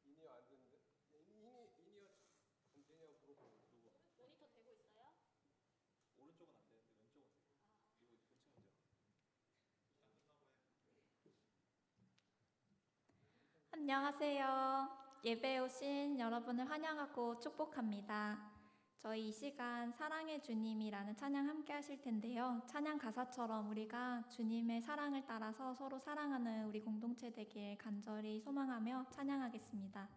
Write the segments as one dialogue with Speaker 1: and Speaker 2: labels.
Speaker 1: 인이어 안 되는데? 인이어 안 되냐고 물어보는 누구?
Speaker 2: 모니터 되고 있어요?
Speaker 3: 오른쪽은 안 되는데 왼쪽은 돼요. 이거 고치면 돼요.
Speaker 4: 안녕하세요.
Speaker 2: 예배에 오신 여러분을 환영하고 축복합니다. 저희 이 시간 사랑의 주님이라는 찬양 함께 하실 텐데요. 찬양 가사처럼 우리가 주님의 사랑을 따라서 서로 사랑하는 우리 공동체 되길 간절히 소망하며 찬양하겠습니다.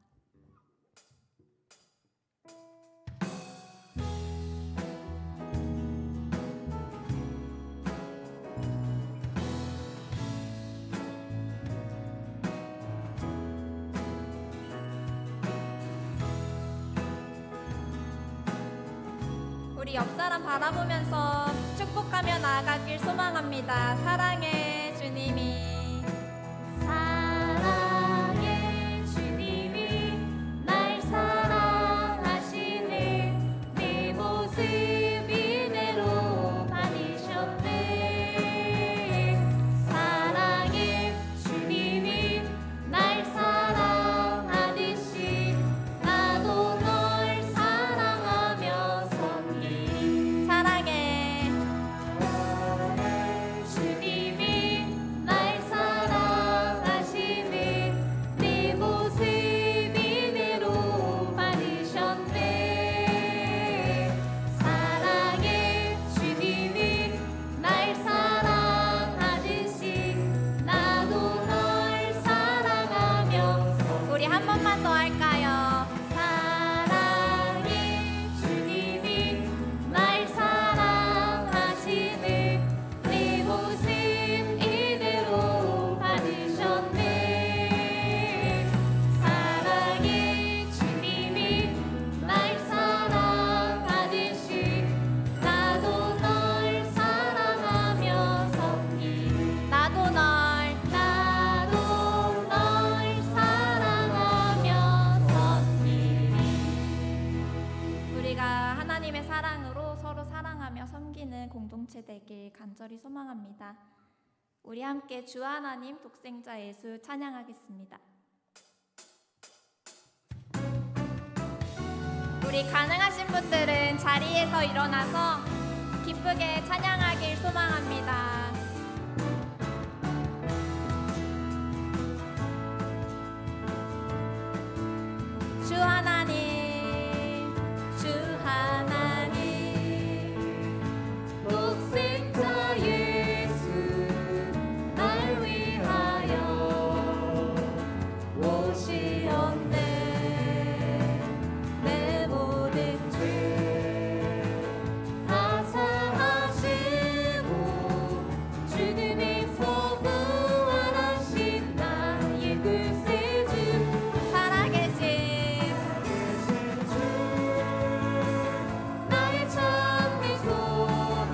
Speaker 2: 우리 옆 사람 바라보면서 축복하며 나아가길 소망합니다. 사랑의 주님이
Speaker 4: 사랑의 주님이 날 사랑하시네 내 모습 이대로 받으셨네 사랑의 주님이 날 사랑하듯이 나도 널 사랑하며 섬기
Speaker 2: 사랑의
Speaker 4: 주님이 날 사랑하시네 내 모습 이대로 받으셨네 사랑의 주님이 날 사랑하듯이 나도 널 사랑하며
Speaker 2: 우리 한 번만 더 할까요?
Speaker 4: 사랑의 주님이 날 사랑하시네 내 모습 이대로 받으셨네 사랑의 주님이 날 사랑하듯이 나도 널 사랑하며 섬기
Speaker 2: 나도 널
Speaker 4: 사랑하며 섬기리
Speaker 2: 우리가 하나님의 사랑으로 서로 사랑하며 섬기는 공동체 되길 간절히 소망합니다. 우리 함께 주 하나님 독생자 예수 찬양하겠습니다. 우리 가능하신 분들은 자리에서 일어나서 기쁘게 찬양하길 소망합니다. 주 하나님, 주 하나님,
Speaker 4: 독생자 예수 날 위하여 오시었네 내 모든 죄 다 사하시고 죽음에서 부활하신 나의 구세주
Speaker 2: 살아계신
Speaker 4: 나의 참된 소망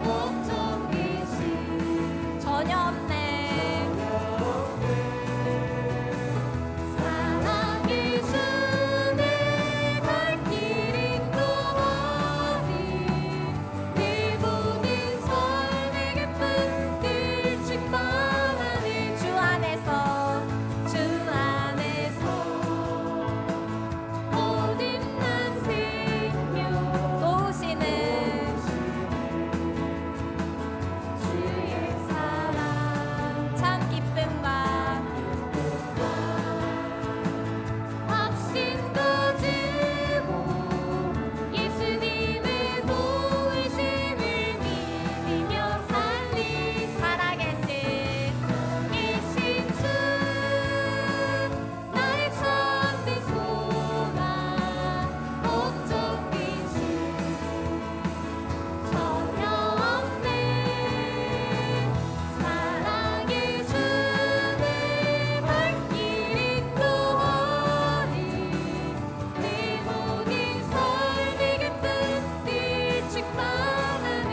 Speaker 4: 걱정 계신
Speaker 2: 전혀 없네.
Speaker 4: 사랑의 주내 발길 인도하니 내 모든 삶의 기쁨들 축복하니
Speaker 2: 주 안에서
Speaker 4: 모든 난 생명
Speaker 2: 도우시는
Speaker 4: 주의 사랑
Speaker 2: 참 기쁨과
Speaker 4: 확신도 주고 예수님의 도우심을 믿으며 살리
Speaker 2: 살아계신
Speaker 4: 계신 주 나의 참된 소망 걱정 계신 전혀 없네 사랑의 주내 발길 인도하니 내 모든 삶의 기쁨들 축복하네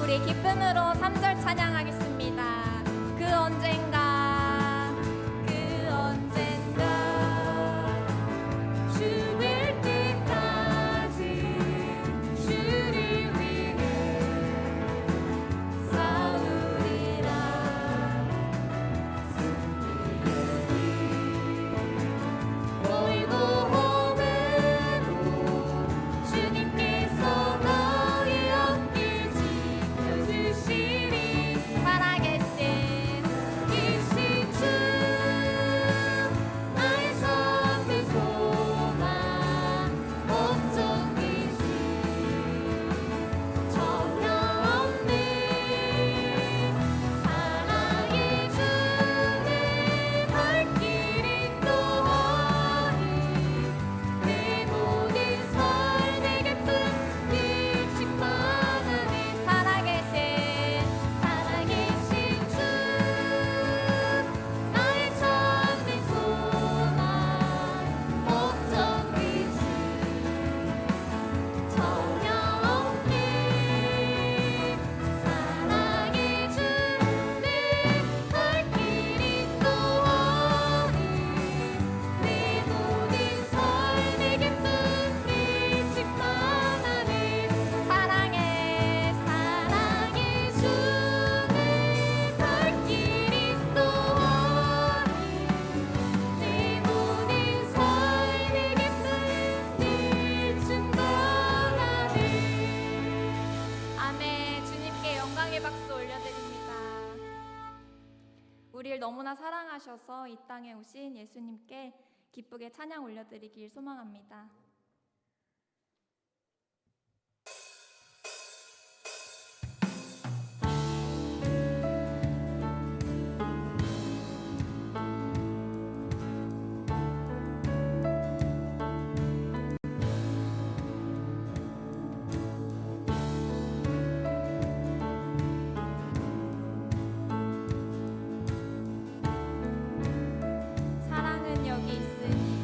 Speaker 2: 우리 기쁨으로 3절 찬양하겠습니다. 그 언젠가
Speaker 4: 주일 때까지 주를 위해 싸우리라 승리의 길 보이고 험해도
Speaker 2: 너무나 사랑하셔서 이 땅에 오신 예수님께 기쁘게 찬양 올려드리길 소망합니다. 사랑은 여기 있으니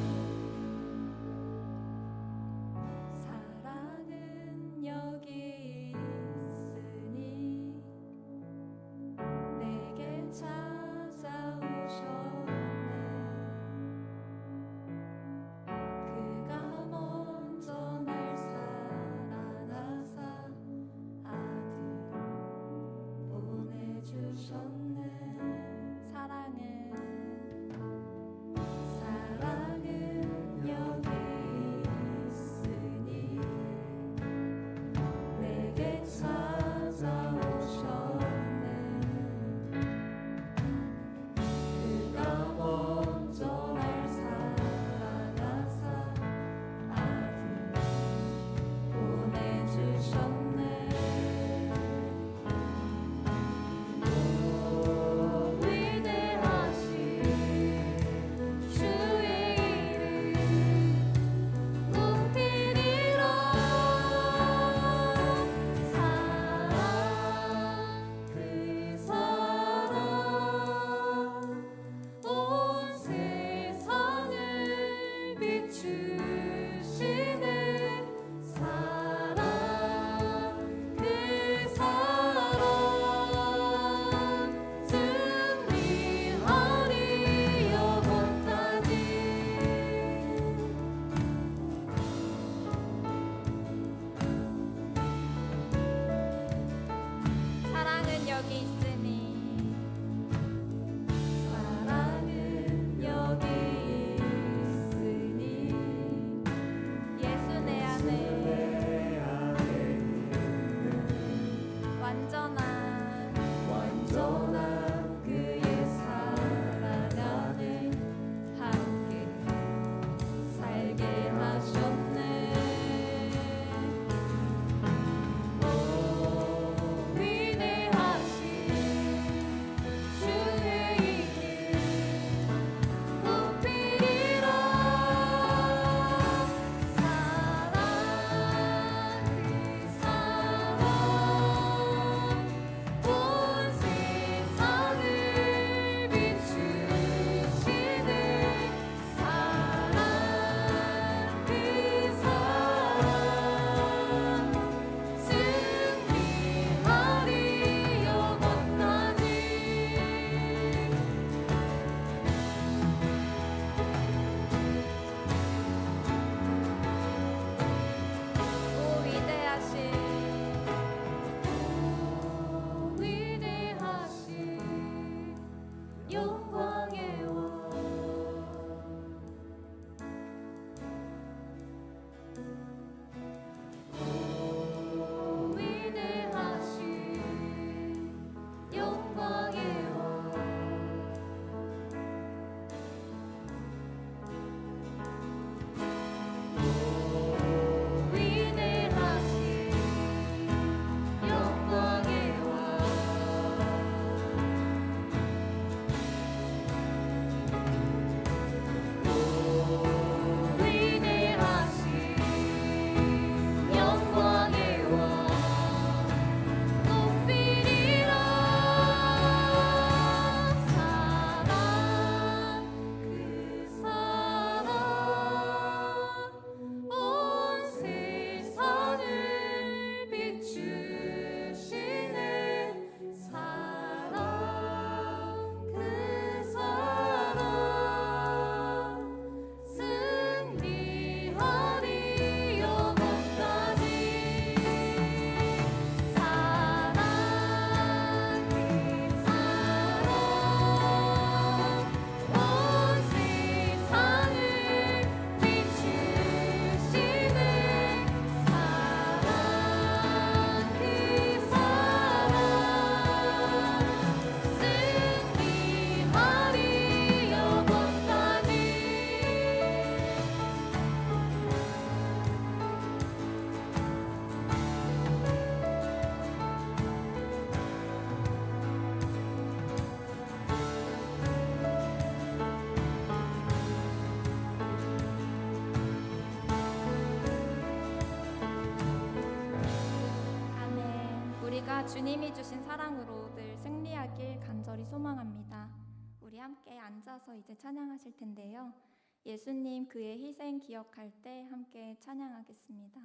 Speaker 2: 주님이 주신 사랑으로 늘 승리하길 간절히 소망합니다. 우리 함께 앉아서 이제 찬양하실 텐데요. 예수님 그의 희생 기억할 때 함께 찬양하겠습니다.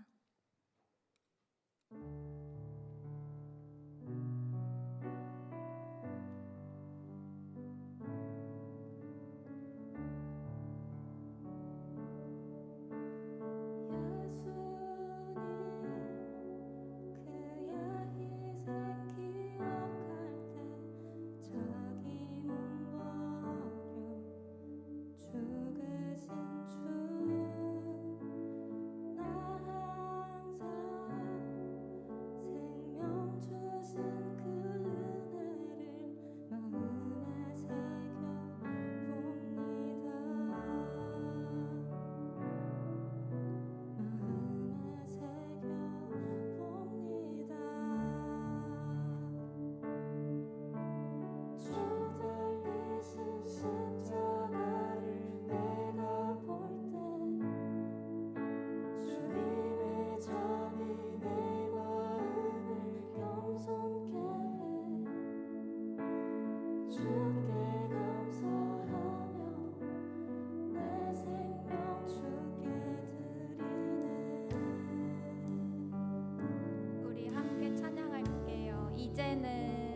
Speaker 2: 우리 함께 찬양할게요.
Speaker 4: 이제는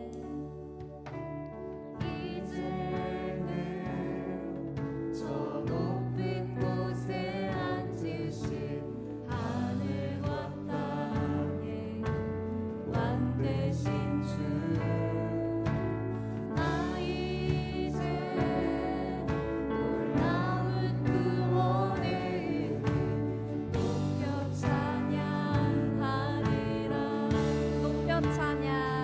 Speaker 4: 저 높은 곳에 앉으신 하늘과 땅의 왕 되신 주, 나 이제 놀라운 구원의 은혜 높여 찬양하리라.
Speaker 2: 높여 찬양.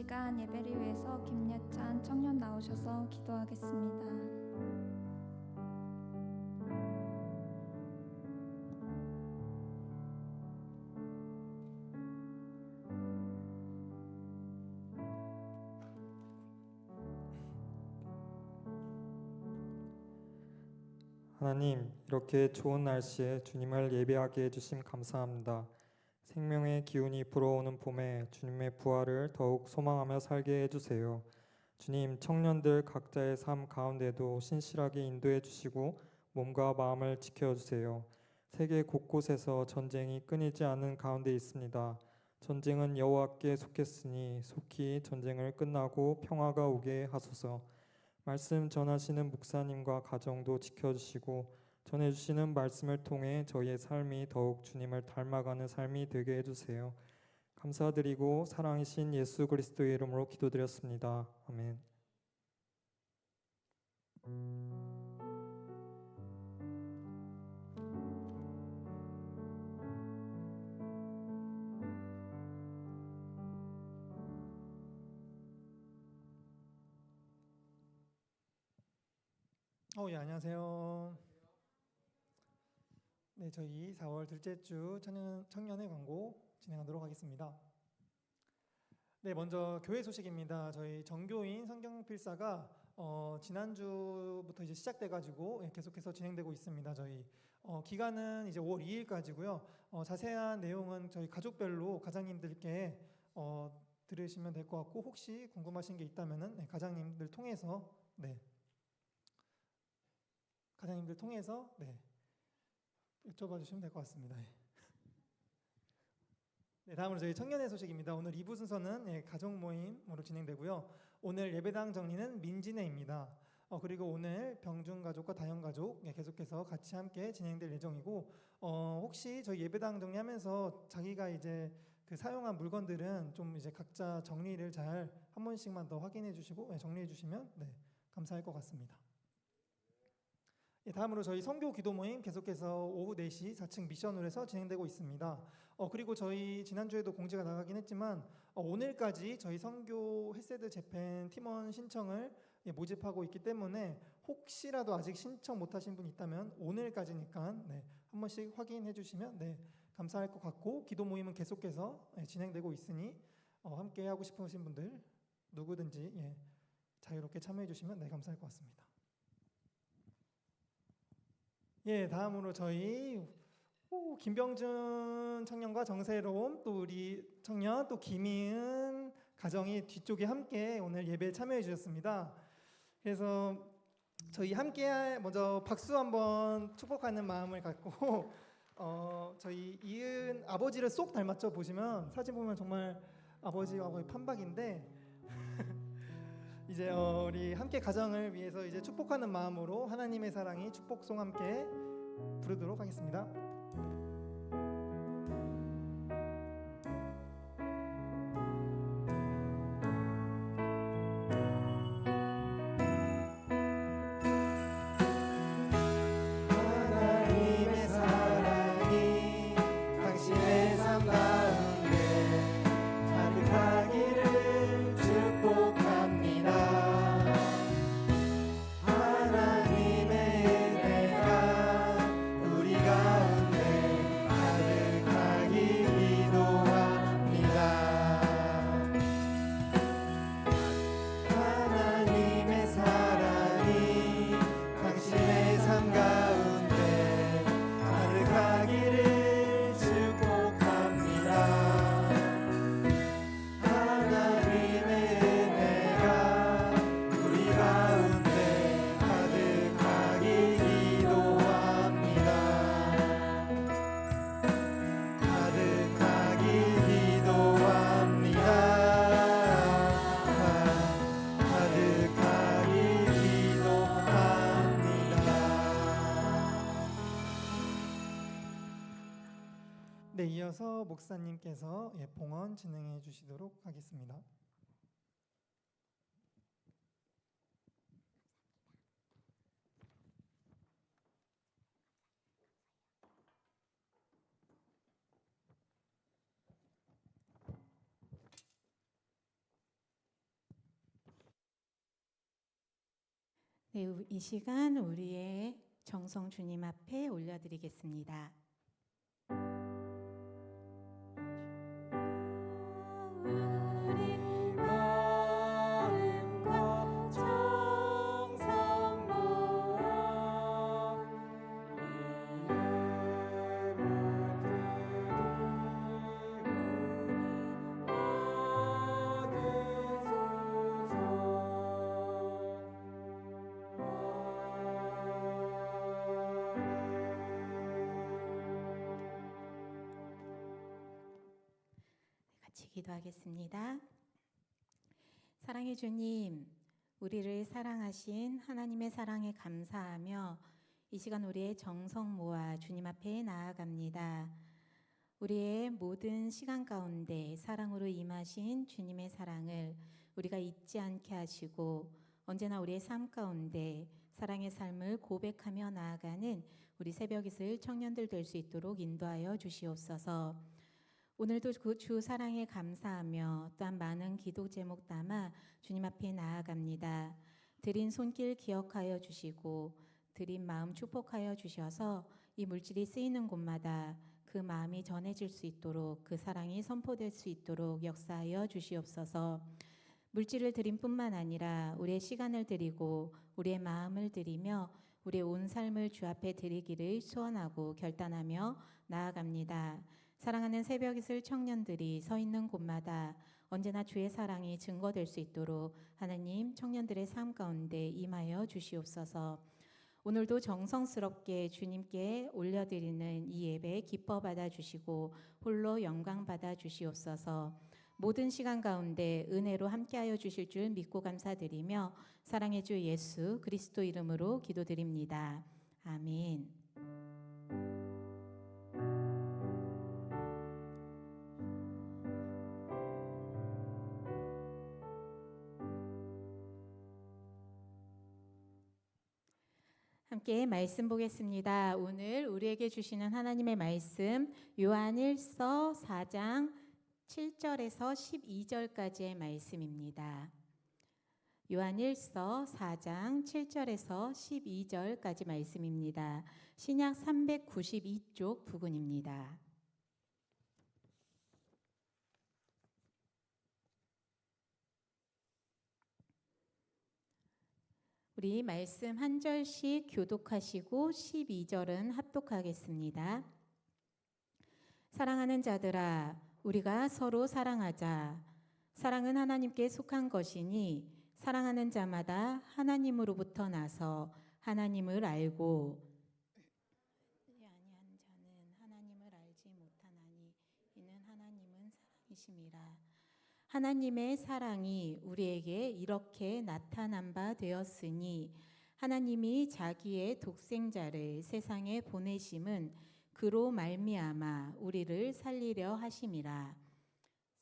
Speaker 2: 시간 예배를 위해서 김예찬 청년 나오셔서 기도하겠습니다.
Speaker 5: 하나님, 이렇게 좋은 날씨에 주님을 예배하게 해주심 감사합니다. 생명의 기운이 불어오는 봄에 주님의 부활을 더욱 소망하며 살게 해주세요. 주님, 청년들 각자의 삶 가운데도 신실하게 인도해 주시고 몸과 마음을 지켜주세요. 세계 곳곳에서 전쟁이 끊이지 않는 가운데 있습니다. 전쟁은 여호와께 속했으니 속히 전쟁을 끝나고 평화가 오게 하소서. 말씀 전하시는 목사님과 가정도 지켜주시고 전해주시는 말씀을 통해 저희의 삶이 더욱 주님을 닮아가는 삶이 되게 해주세요. 감사드리고 사랑이신 예수 그리스도의 이름으로 기도드렸습니다. 아멘.
Speaker 6: 예, 안녕하세요. 네, 저희 4월 둘째 주 청년의 광고 진행하도록 하겠습니다. 네, 먼저 교회 소식입니다. 저희 정교인 성경필사가 지난주부터 이제 시작돼가지고 계속해서 진행되고 있습니다. 저희 기간은 이제 5월 2일까지고요. 자세한 내용은 저희 가족별로 가장님들께 들으시면 될 것 같고, 혹시 궁금하신 게 있다면은 가장님들 통해서 여쭤봐 주시면 될 것 같습니다. 네, 다음으로 저희 청년의 소식입니다. 오늘 2부 순서는 가족 모임으로 진행되고요. 오늘 예배당 정리는 민진회입니다. 그리고 오늘 병중 가족과 다형 가족 계속해서 같이 함께 진행될 예정이고, 혹시 저희 예배당 정리하면서 자기가 이제 그 사용한 물건들은 좀 이제 각자 정리를 잘 한 번씩만 더 확인해 주시고 정리해 주시면 감사할 것 같습니다. 다음으로 저희 선교 기도 모임 계속해서 오후 4시 4층 미션홀에서 진행되고 있습니다. 그리고 저희 지난주에도 공지가 나가긴 했지만 오늘까지 저희 선교 헤세드 재팬 팀원 신청을 모집하고 있기 때문에 혹시라도 아직 신청 못하신 분 있다면 오늘까지니까 한 번씩 확인해 주시면 감사할 것 같고, 기도 모임은 계속해서 진행되고 있으니 함께 하고 싶으신 분들 누구든지 자유롭게 참여해 주시면 감사할 것 같습니다. 다음으로 저희 김병준 청년과 정세롬, 또 우리 청년, 또 김희은 가정이 뒤쪽에 함께 오늘 예배에 참여해 주셨습니다. 그래서 저희 함께 먼저 박수 한번 축복하는 마음을 갖고 저희 이은 아버지를 쏙 닮았죠. 보시면 사진 보면 정말 아버지와 거의 판박인데 이제 우리 함께 가정을 위해서 이제 축복하는 마음으로 하나님의 사랑이 축복송 함께 부르도록 하겠습니다. 하나님의 사랑이 당신의 삶 가운데 가득하기를 축복합니다. 하나님의 은혜가 우리 가운데 가득하기 기도합니다. 하나님의 사랑이 당신의 삶 가운데 가득하기를 축복합니다. 하나님의 은혜가 우리 가운데 가득하기 기도합니다. 가득하기 기도합니다. 가득하기 기도합니다. 네, 이어서 목사님께서 봉헌 진행해 주시도록 하겠습니다.
Speaker 4: 네, 이 시간 우리의 정성 주님 앞에 올려드리겠습니다. 우리 마음과 정성 모아 같이 기도하겠습니다. 사랑의 주님, 우리를 사랑하신 하나님의 사랑에 감사하며 이 시간 우리의 정성 모아 주님 앞에 나아갑니다. 우리의 모든 시간 가운데 사랑으로 임하신 주님의 사랑을 우리가 잊지 않게 하시고 언제나 우리의 삶 가운데 사랑의 삶을 고백하며 나아가는 우리 새벽이슬 청년들 될 수 있도록 인도하여 주시옵소서. 오늘도 그 주 사랑에 감사하며 또한 많은 기도 제목 담아 주님 앞에 나아갑니다. 드린 손길 기억하여 주시고 드린 마음 축복하여 주셔서 이 물질이 쓰이는 곳마다 그 마음이 전해질 수 있도록 그 사랑이 선포될 수 있도록 역사하여 주시옵소서. 물질을 드림 뿐만 아니라 우리의 시간을 드리고 우리의 마음을 드리며 우리의 온 삶을 주 앞에 드리기를 소원하고 결단하며 나아갑니다. 사랑하는 새벽이슬 청년들이 서 있는 곳마다 언제나 주의 사랑이 증거될 수 있도록 하나님 청년들의 삶 가운데 임하여 주시옵소서. 오늘도 정성스럽게 주님께 올려드리는 이 예배 기뻐 받아주시고 홀로 영광 받아주시옵소서. 모든 시간 가운데 은혜로 함께하여 주실 줄 믿고 감사드리며 사랑의 주 예수 그리스도 이름으로 기도드립니다. 아멘. 함께 말씀 보겠습니다. 오늘 우리에게 주시는 하나님의 말씀 요한일서 4장 7절에서 12절까지의 말씀입니다. 요한일서 4장 7절에서 12절까지 말씀입니다. 신약 392쪽 부근입니다. 우리 말씀 한 절씩 교독하시고 12절은 합독하겠습니다. 사랑하는 자들아, 우리가 서로 사랑하자. 사랑은 하나님께 속한 것이니 사랑하는 자마다 하나님으로부터 나서 하나님을 알고 아니한 자는 하나님을 알지 못하나니 이는 하나님은 사랑이심이라. 하나님의 사랑이 우리에게 이렇게 나타난 바 되었으니 하나님이 자기의 독생자를 세상에 보내심은 그로 말미암아 우리를 살리려 하심이라.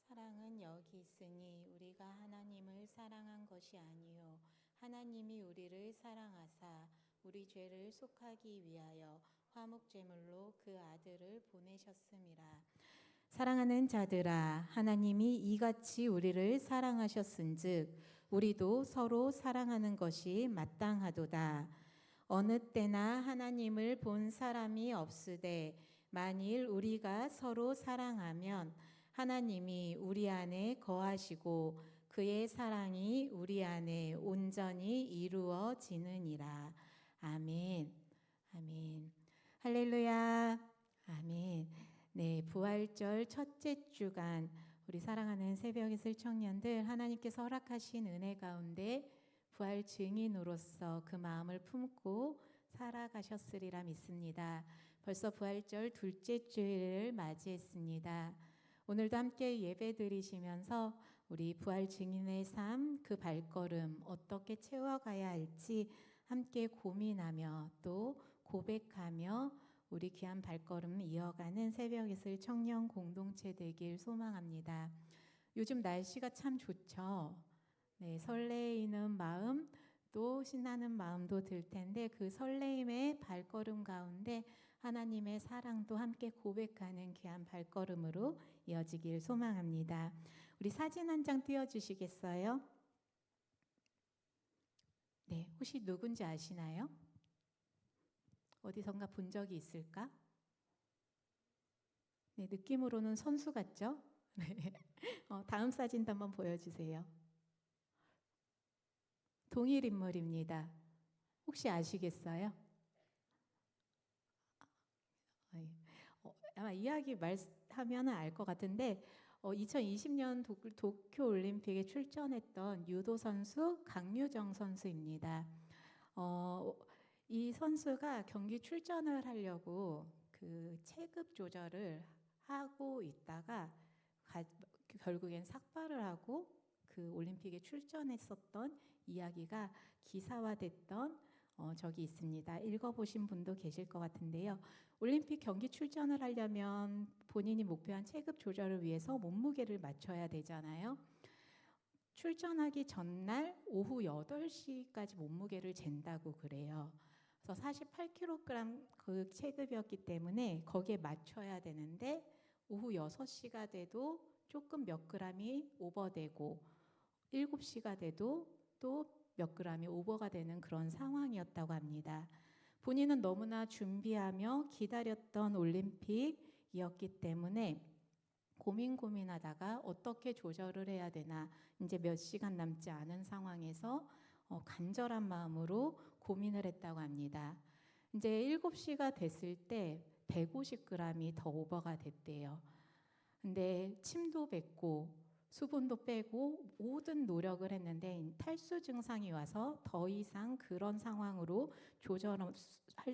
Speaker 4: 사랑은 여기 있으니 우리가 하나님을 사랑한 것이 아니요 하나님이 우리를 사랑하사 우리 죄를 속하기 위하여 화목제물로 그 아들을 보내셨음이라. 사랑하는 자들아, 하나님이 이같이 우리를 사랑하셨은즉 우리도 서로 사랑하는 것이 마땅하도다. 어느 때나 하나님을 본 사람이 없으되 만일 우리가 서로 사랑하면 하나님이 우리 안에 거하시고 그의 사랑이 우리 안에 온전히 이루어지느니라. 아멘. 아멘. 할렐루야. 아멘. 네, 부활절 첫째 주간 우리 사랑하는 새벽이슬 청년들 하나님께서 허락하신 은혜 가운데 부활 증인으로서 그 마음을 품고 살아가셨으리라 믿습니다. 벌써 부활절 둘째 주일을 맞이했습니다. 오늘도 함께 예배 드리시면서 우리 부활 증인의 삶, 그 발걸음 어떻게 채워가야 할지 함께 고민하며 또 고백하며 우리 귀한 발걸음 이어가는 새벽이슬 청년 공동체 되길 소망합니다. 요즘 날씨가 참 좋죠. 네, 설레이는 마음 또 신나는 마음도 들 텐데 그 설레임의 발걸음 가운데 하나님의 사랑도 함께 고백하는 귀한 발걸음으로 이어지길 소망합니다. 우리 사진 한 장 띄워주시겠어요? 네, 혹시 누군지 아시나요? 어디선가 본 적이 있을까? 네, 느낌으로는 선수 같죠? 네. 다음 사진도 한번 보여주세요. 동일 인물입니다. 혹시 아시겠어요? 아마 이야기 말하면 알 것 같은데 2020년 도쿄올림픽에 출전했던 유도 선수 강유정 선수입니다. 이 선수가 경기 출전을 하려고 그 체급 조절을 하고 있다가 결국엔 삭발을 하고 그 올림픽에 출전했었던 이야기가 기사화됐던 적이 있습니다. 읽어보신 분도 계실 것 같은데요. 올림픽 경기 출전을 하려면 본인이 목표한 체급 조절을 위해서 몸무게를 맞춰야 되잖아요. 출전하기 전날 오후 8시까지 몸무게를 잰다고 그래요. 그래서 48kg 그 체급이었기 때문에 거기에 맞춰야 되는데 오후 6시가 돼도 조금 몇 그램이 오버되고 7시가 돼도 또 몇 그램이 오버가 되는 그런 상황이었다고 합니다. 본인은 너무나 준비하며 기다렸던 올림픽이었기 때문에 고민하다가 어떻게 조절을 해야 되나 이제 몇 시간 남지 않은 상황에서 간절한 마음으로 고민을 했다고 합니다. 이제 7시가 됐을 때 150g이 더 오버가 됐대요. 근데 침도 뱉고 수분도 빼고 모든 노력을 했는데 탈수 증상이 와서 더 이상 그런 상황으로 조절할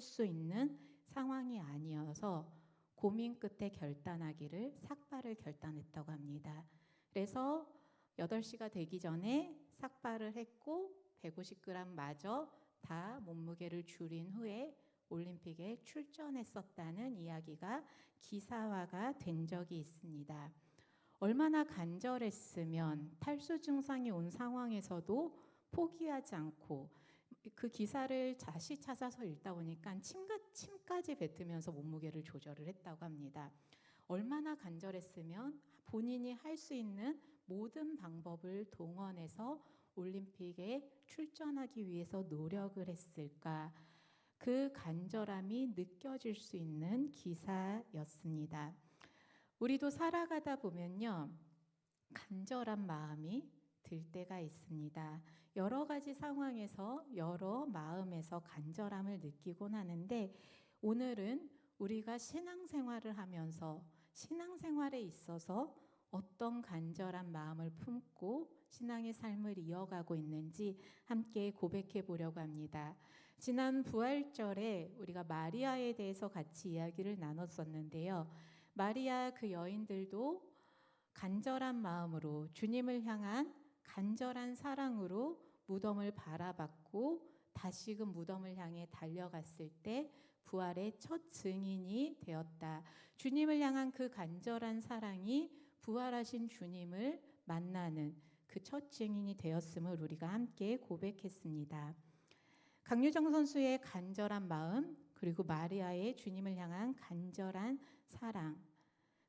Speaker 4: 수 있는 상황이 아니어서 고민 끝에 결단하기를 삭발을 결단했다고 합니다. 그래서 8시가 되기 전에 삭발을 했고 150g 마저 다 몸무게를 줄인 후에 올림픽에 출전했었다는 이야기가 기사화가 된 적이 있습니다. 얼마나 간절했으면 탈수 증상이 온 상황에서도 포기하지 않고 그 기사를 다시 찾아서 읽다 보니까 침까지 뱉으면서 몸무게를 조절을 했다고 합니다. 얼마나 간절했으면 본인이 할 수 있는 모든 방법을 동원해서 올림픽에 출전하기 위해서 노력을 했을까. 그 간절함이 느껴질 수 있는 기사였습니다. 우리도 살아가다 보면요, 간절한 마음이 들 때가 있습니다. 여러 가지 상황에서 여러 마음에서 간절함을 느끼곤 하는데 오늘은 우리가 신앙생활을 하면서 신앙생활에 있어서 어떤 간절한 마음을 품고 신앙의 삶을 이어가고 있는지 함께 고백해 보려고 합니다. 지난 부활절에 우리가 마리아에 대해서 같이 이야기를 나눴었는데요. 마리아 그 여인들도 간절한 마음으로 주님을 향한 간절한 사랑으로 무덤을 바라봤고 다시금 무덤을 향해 달려갔을 때 부활의 첫 증인이 되었다. 주님을 향한 그 간절한 사랑이 부활하신 주님을 만나는 그 첫 증인이 되었음을 우리가 함께 고백했습니다. 강유정 선수의 간절한 마음 그리고 마리아의 주님을 향한 간절한 사랑,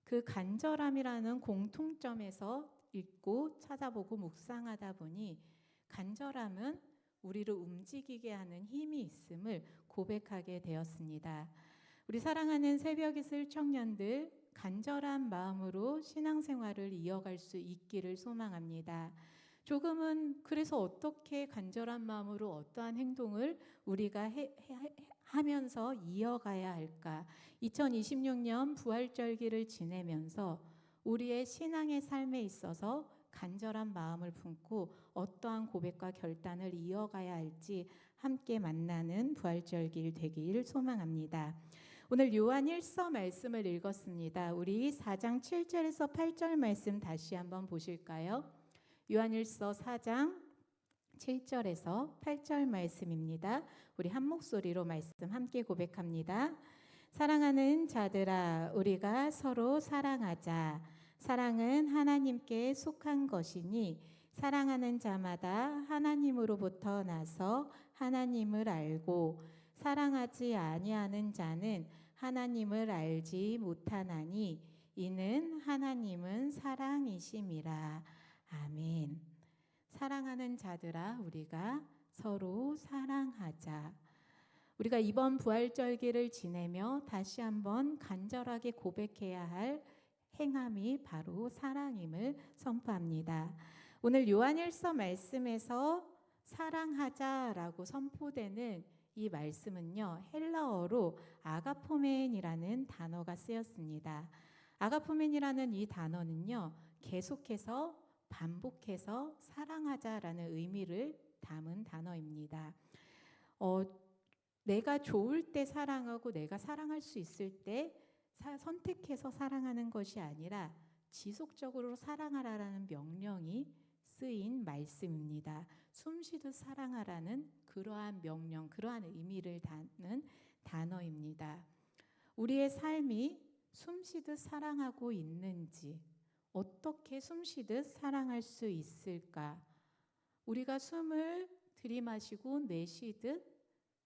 Speaker 4: 그 간절함이라는 공통점에서 읽고 찾아보고 묵상하다 보니 간절함은 우리를 움직이게 하는 힘이 있음을 고백하게 되었습니다. 우리 사랑하는 새벽이슬 청년들 간절한 마음으로 신앙생활을 이어갈 수 있기를 소망합니다. 조금은 그래서 어떻게 간절한 마음으로 어떠한 행동을 우리가 하면서 이어가야 할까? 2026년 부활절기를 지내면서 우리의 신앙의 삶에 있어서 간절한 마음을 품고 어떠한 고백과 결단을 이어가야 할지 함께 만나는 부활절기일 되길 소망합니다. 오늘 요한 1서 말씀을 읽었습니다. 우리 4장 7절에서 8절 말씀 다시 한번 보실까요? 요한 1서 4장 7절에서 8절 말씀입니다. 우리 한 목소리로 말씀 함께 고백합니다. 사랑하는 자들아, 우리가 서로 사랑하자. 사랑은 하나님께 속한 것이니 사랑하는 자마다 하나님으로부터 나서 하나님을 알고 사랑하지 아니하는 자는 하나님을 알지 못하나니 이는 하나님은 사랑이심이라. 아멘. 사랑하는 자들아, 우리가 서로 사랑하자. 우리가 이번 부활절기를 지내며 다시 한번 간절하게 고백해야 할 행함이 바로 사랑임을 선포합니다. 오늘 요한일서 말씀에서 사랑하자라고 선포되는 이 말씀은요, 헬라어로 아가포멘이라는 단어가 쓰였습니다. 아가포멘이라는 이 단어는요, 계속해서 반복해서 사랑하자라는 의미를 담은 단어입니다. 내가 좋을 때 사랑하고 내가 사랑할 수 있을 때 선택해서 사랑하는 것이 아니라 지속적으로 사랑하라라는 명령이 쓰인 말씀입니다. 숨쉬듯 사랑하라는 그러한 명령, 그러한 의미를 담는 단어입니다. 우리의 삶이 숨쉬듯 사랑하고 있는지, 어떻게 숨쉬듯 사랑할 수 있을까? 우리가 숨을 들이마시고 내쉬듯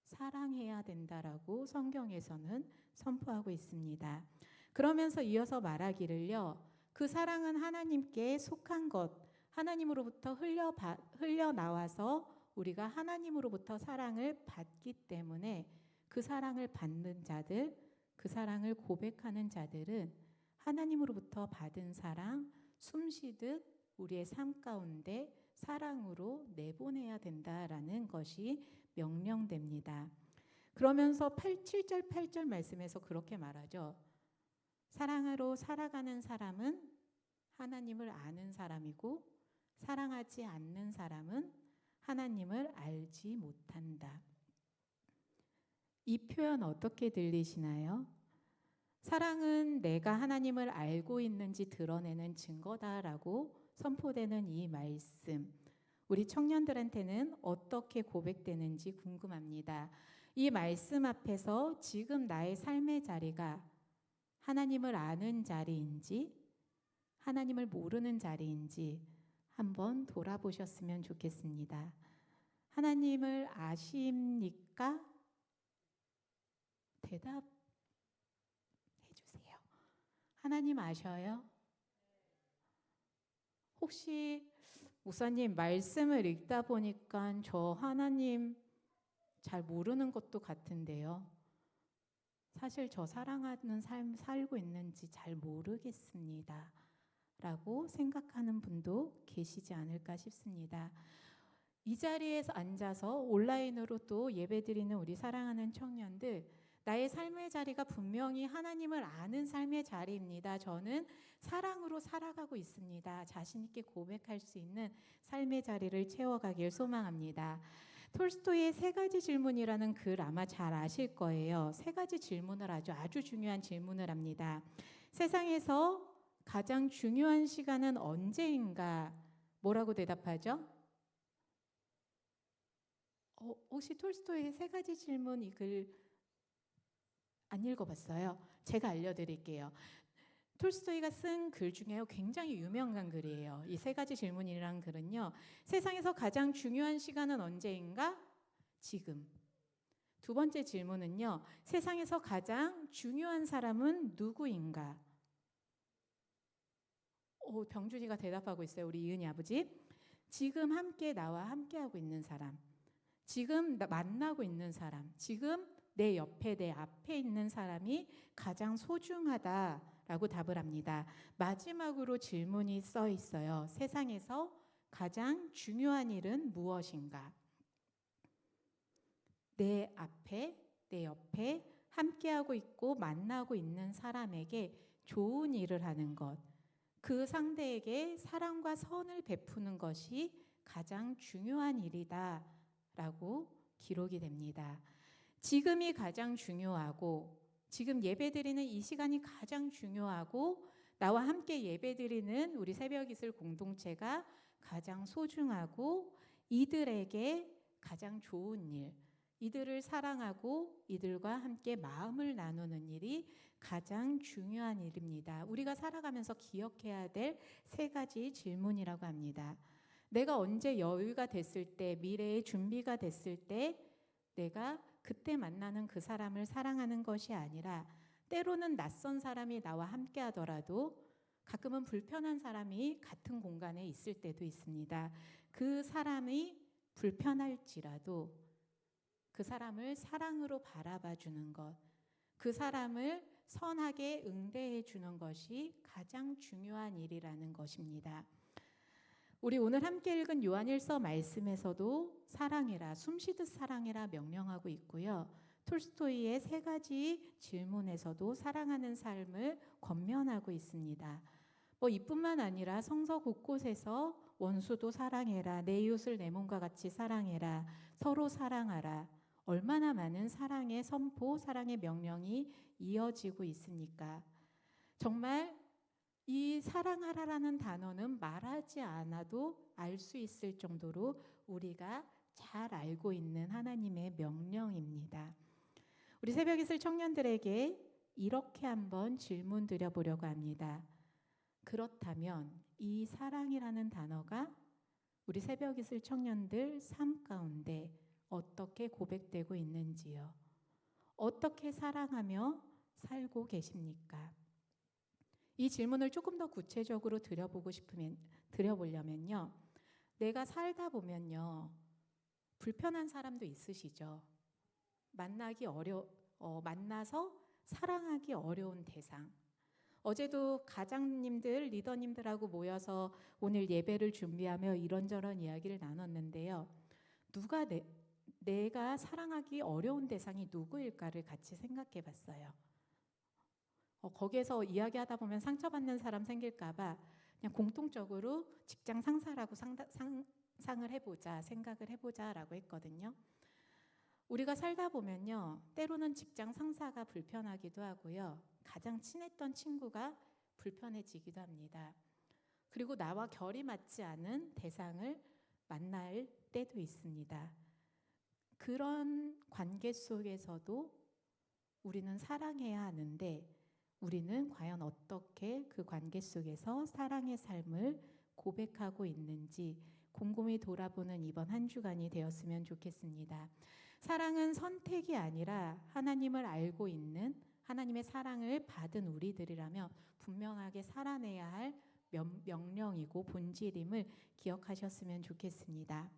Speaker 4: 사랑해야 된다라고 성경에서는 선포하고 있습니다. 그러면서 이어서 말하기를요. 그 사랑은 하나님께 속한 것, 하나님으로부터 흘려나와서 우리가 하나님으로부터 사랑을 받기 때문에 그 사랑을 받는 자들, 그 사랑을 고백하는 자들은 하나님으로부터 받은 사랑, 숨쉬듯 우리의 삶 가운데 사랑으로 내보내야 된다라는 것이 명령됩니다. 그러면서 7절 8절 말씀에서 그렇게 말하죠. 사랑으로 살아가는 사람은 하나님을 아는 사람이고 사랑하지 않는 사람은 하나님을 알지 못한다. 이 표현 어떻게 들리시나요? 사랑은 내가 하나님을 알고 있는지 드러내는 증거다라고 선포되는 이 말씀, 우리 청년들한테는 어떻게 고백되는지 궁금합니다. 이 말씀 앞에서 지금 나의 삶의 자리가 하나님을 아는 자리인지 하나님을 모르는 자리인지 한번 돌아보셨으면 좋겠습니다. 하나님을 아십니까? 대답해 주세요. 하나님 아셔요? 혹시 목사님 말씀을 읽다 보니까 저 하나님 잘 모르는 것도 같은데요. 사실 저 사랑하는 삶 살고 있는지 잘 모르겠습니다. 라고 생각하는 분도 계시지 않을까 싶습니다. 이 자리에서 앉아서 온라인으로 또 예배드리는 우리 사랑하는 청년들, 나의 삶의 자리가 분명히 하나님을 아는 삶의 자리입니다. 저는 사랑으로 살아가고 있습니다. 자신 있게 고백할 수 있는 삶의 자리를 채워가길 소망합니다. 톨스토이의 3가지 질문이라는 글 아마 잘 아실 거예요. 3가지 질문을 아주 중요한 질문을 합니다. 세상에서 가장 중요한 시간은 언제인가? 뭐라고 대답하죠? 혹시 톨스토이의 3가지 질문 이 글 안 읽어봤어요? 제가 알려드릴게요. 톨스토이가 쓴 글 중에 굉장히 유명한 글이에요. 이 3가지 질문이라는 글은요. 세상에서 가장 중요한 시간은 언제인가? 지금. 2번째 질문은요. 세상에서 가장 중요한 사람은 누구인가? 병준이가 대답하고 있어요. 우리 이은이 아버지. 지금 함께 나와 함께하고 있는 사람. 지금 만나고 있는 사람. 지금 내 옆에 내 앞에 있는 사람이 가장 소중하다라고 답을 합니다. 마지막으로 질문이 써 있어요. 세상에서 가장 중요한 일은 무엇인가? 내 앞에 내 옆에 함께하고 있고 만나고 있는 사람에게 좋은 일을 하는 것, 그 상대에게 사랑과 선을 베푸는 것이 가장 중요한 일이다 라고 기록이 됩니다. 지금이 가장 중요하고 지금 예배드리는 이 시간이 가장 중요하고 나와 함께 예배드리는 우리 새벽이슬 공동체가 가장 소중하고 이들에게 가장 좋은 일, 이들을 사랑하고 이들과 함께 마음을 나누는 일이 가장 중요한 일입니다. 우리가 살아가면서 기억해야 될 3가지 질문이라고 합니다. 내가 언제 여유가 됐을 때, 미래의 준비가 됐을 때 내가 그때 만나는 그 사람을 사랑하는 것이 아니라 때로는 낯선 사람이 나와 함께 하더라도 가끔은 불편한 사람이 같은 공간에 있을 때도 있습니다. 그 사람이 불편할지라도 그 사람을 사랑으로 바라봐 주는 것, 그 사람을 선하게 응대해 주는 것이 가장 중요한 일이라는 것입니다. 우리 오늘 함께 읽은 요한일서 말씀에서도 사랑해라, 숨쉬듯 사랑해라 명령하고 있고요. 톨스토이의 3가지 질문에서도 사랑하는 삶을 권면하고 있습니다. 이뿐만 아니라 성서 곳곳에서 원수도 사랑해라, 내 이웃을 내 몸과 같이 사랑해라, 서로 사랑하라. 얼마나 많은 사랑의 선포, 사랑의 명령이 이어지고 있습니까? 정말 이 사랑하라라는 단어는 말하지 않아도 알 수 있을 정도로 우리가 잘 알고 있는 하나님의 명령입니다. 우리 새벽 이슬 청년들에게 이렇게 한번 질문 드려보려고 합니다. 그렇다면 이 사랑이라는 단어가 우리 새벽 이슬 청년들 삶 가운데 어떻게 고백되고 있는지요? 어떻게 사랑하며 살고 계십니까? 이 질문을 조금 더 구체적으로 드려보려면요. 내가 살다 보면요. 불편한 사람도 있으시죠? 만나서 사랑하기 어려운 대상. 어제도 가장님들, 리더님들하고 모여서 오늘 예배를 준비하며 이런저런 이야기를 나눴는데요. 내가 사랑하기 어려운 대상이 누구일까를 같이 생각해 봤어요. 거기에서 이야기하다 보면 상처받는 사람 생길까봐 그냥 공통적으로 직장 상사라고 상상을 해보자, 생각을 해보자라고 했거든요. 우리가 살다 보면요, 때로는 직장 상사가 불편하기도 하고요, 가장 친했던 친구가 불편해지기도 합니다. 그리고 나와 결이 맞지 않은 대상을 만날 때도 있습니다. 그런 관계 속에서도 우리는 사랑해야 하는데 우리는 과연 어떻게 그 관계 속에서 사랑의 삶을 고백하고 있는지 곰곰이 돌아보는 이번 한 주간이 되었으면 좋겠습니다. 사랑은 선택이 아니라 하나님을 알고 있는, 하나님의 사랑을 받은 우리들이라면 분명하게 살아내야 할 명령이고 본질임을 기억하셨으면 좋겠습니다.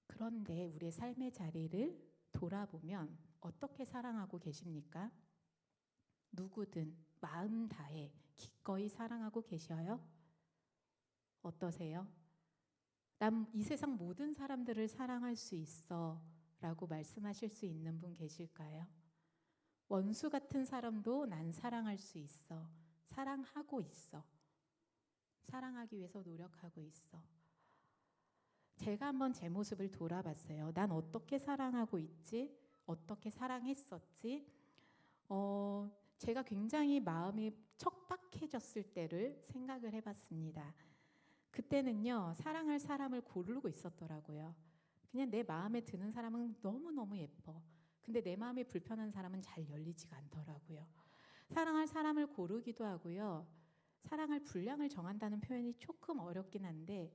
Speaker 4: 그런데 우리의 삶의 자리를 돌아보면 어떻게 사랑하고 계십니까? 누구든 마음 다해 기꺼이 사랑하고 계셔요? 어떠세요? 난 이 세상 모든 사람들을 사랑할 수 있어 라고 말씀하실 수 있는 분 계실까요? 원수 같은 사람도 난 사랑할 수 있어. 사랑하고 있어. 사랑하기 위해서 노력하고 있어. 제가 한번 제 모습을 돌아봤어요. 난 어떻게 사랑하고 있지? 어떻게 사랑했었지? 제가 굉장히 마음이 척박해졌을 때를 생각을 해봤습니다. 그때는요, 사랑할 사람을 고르고 있었더라고요. 그냥 내 마음에 드는 사람은 너무너무 예뻐. 근데 내 마음이 불편한 사람은 잘 열리지가 않더라고요. 사랑할 사람을 고르기도 하고요. 사랑할 분량을 정한다는 표현이 조금 어렵긴 한데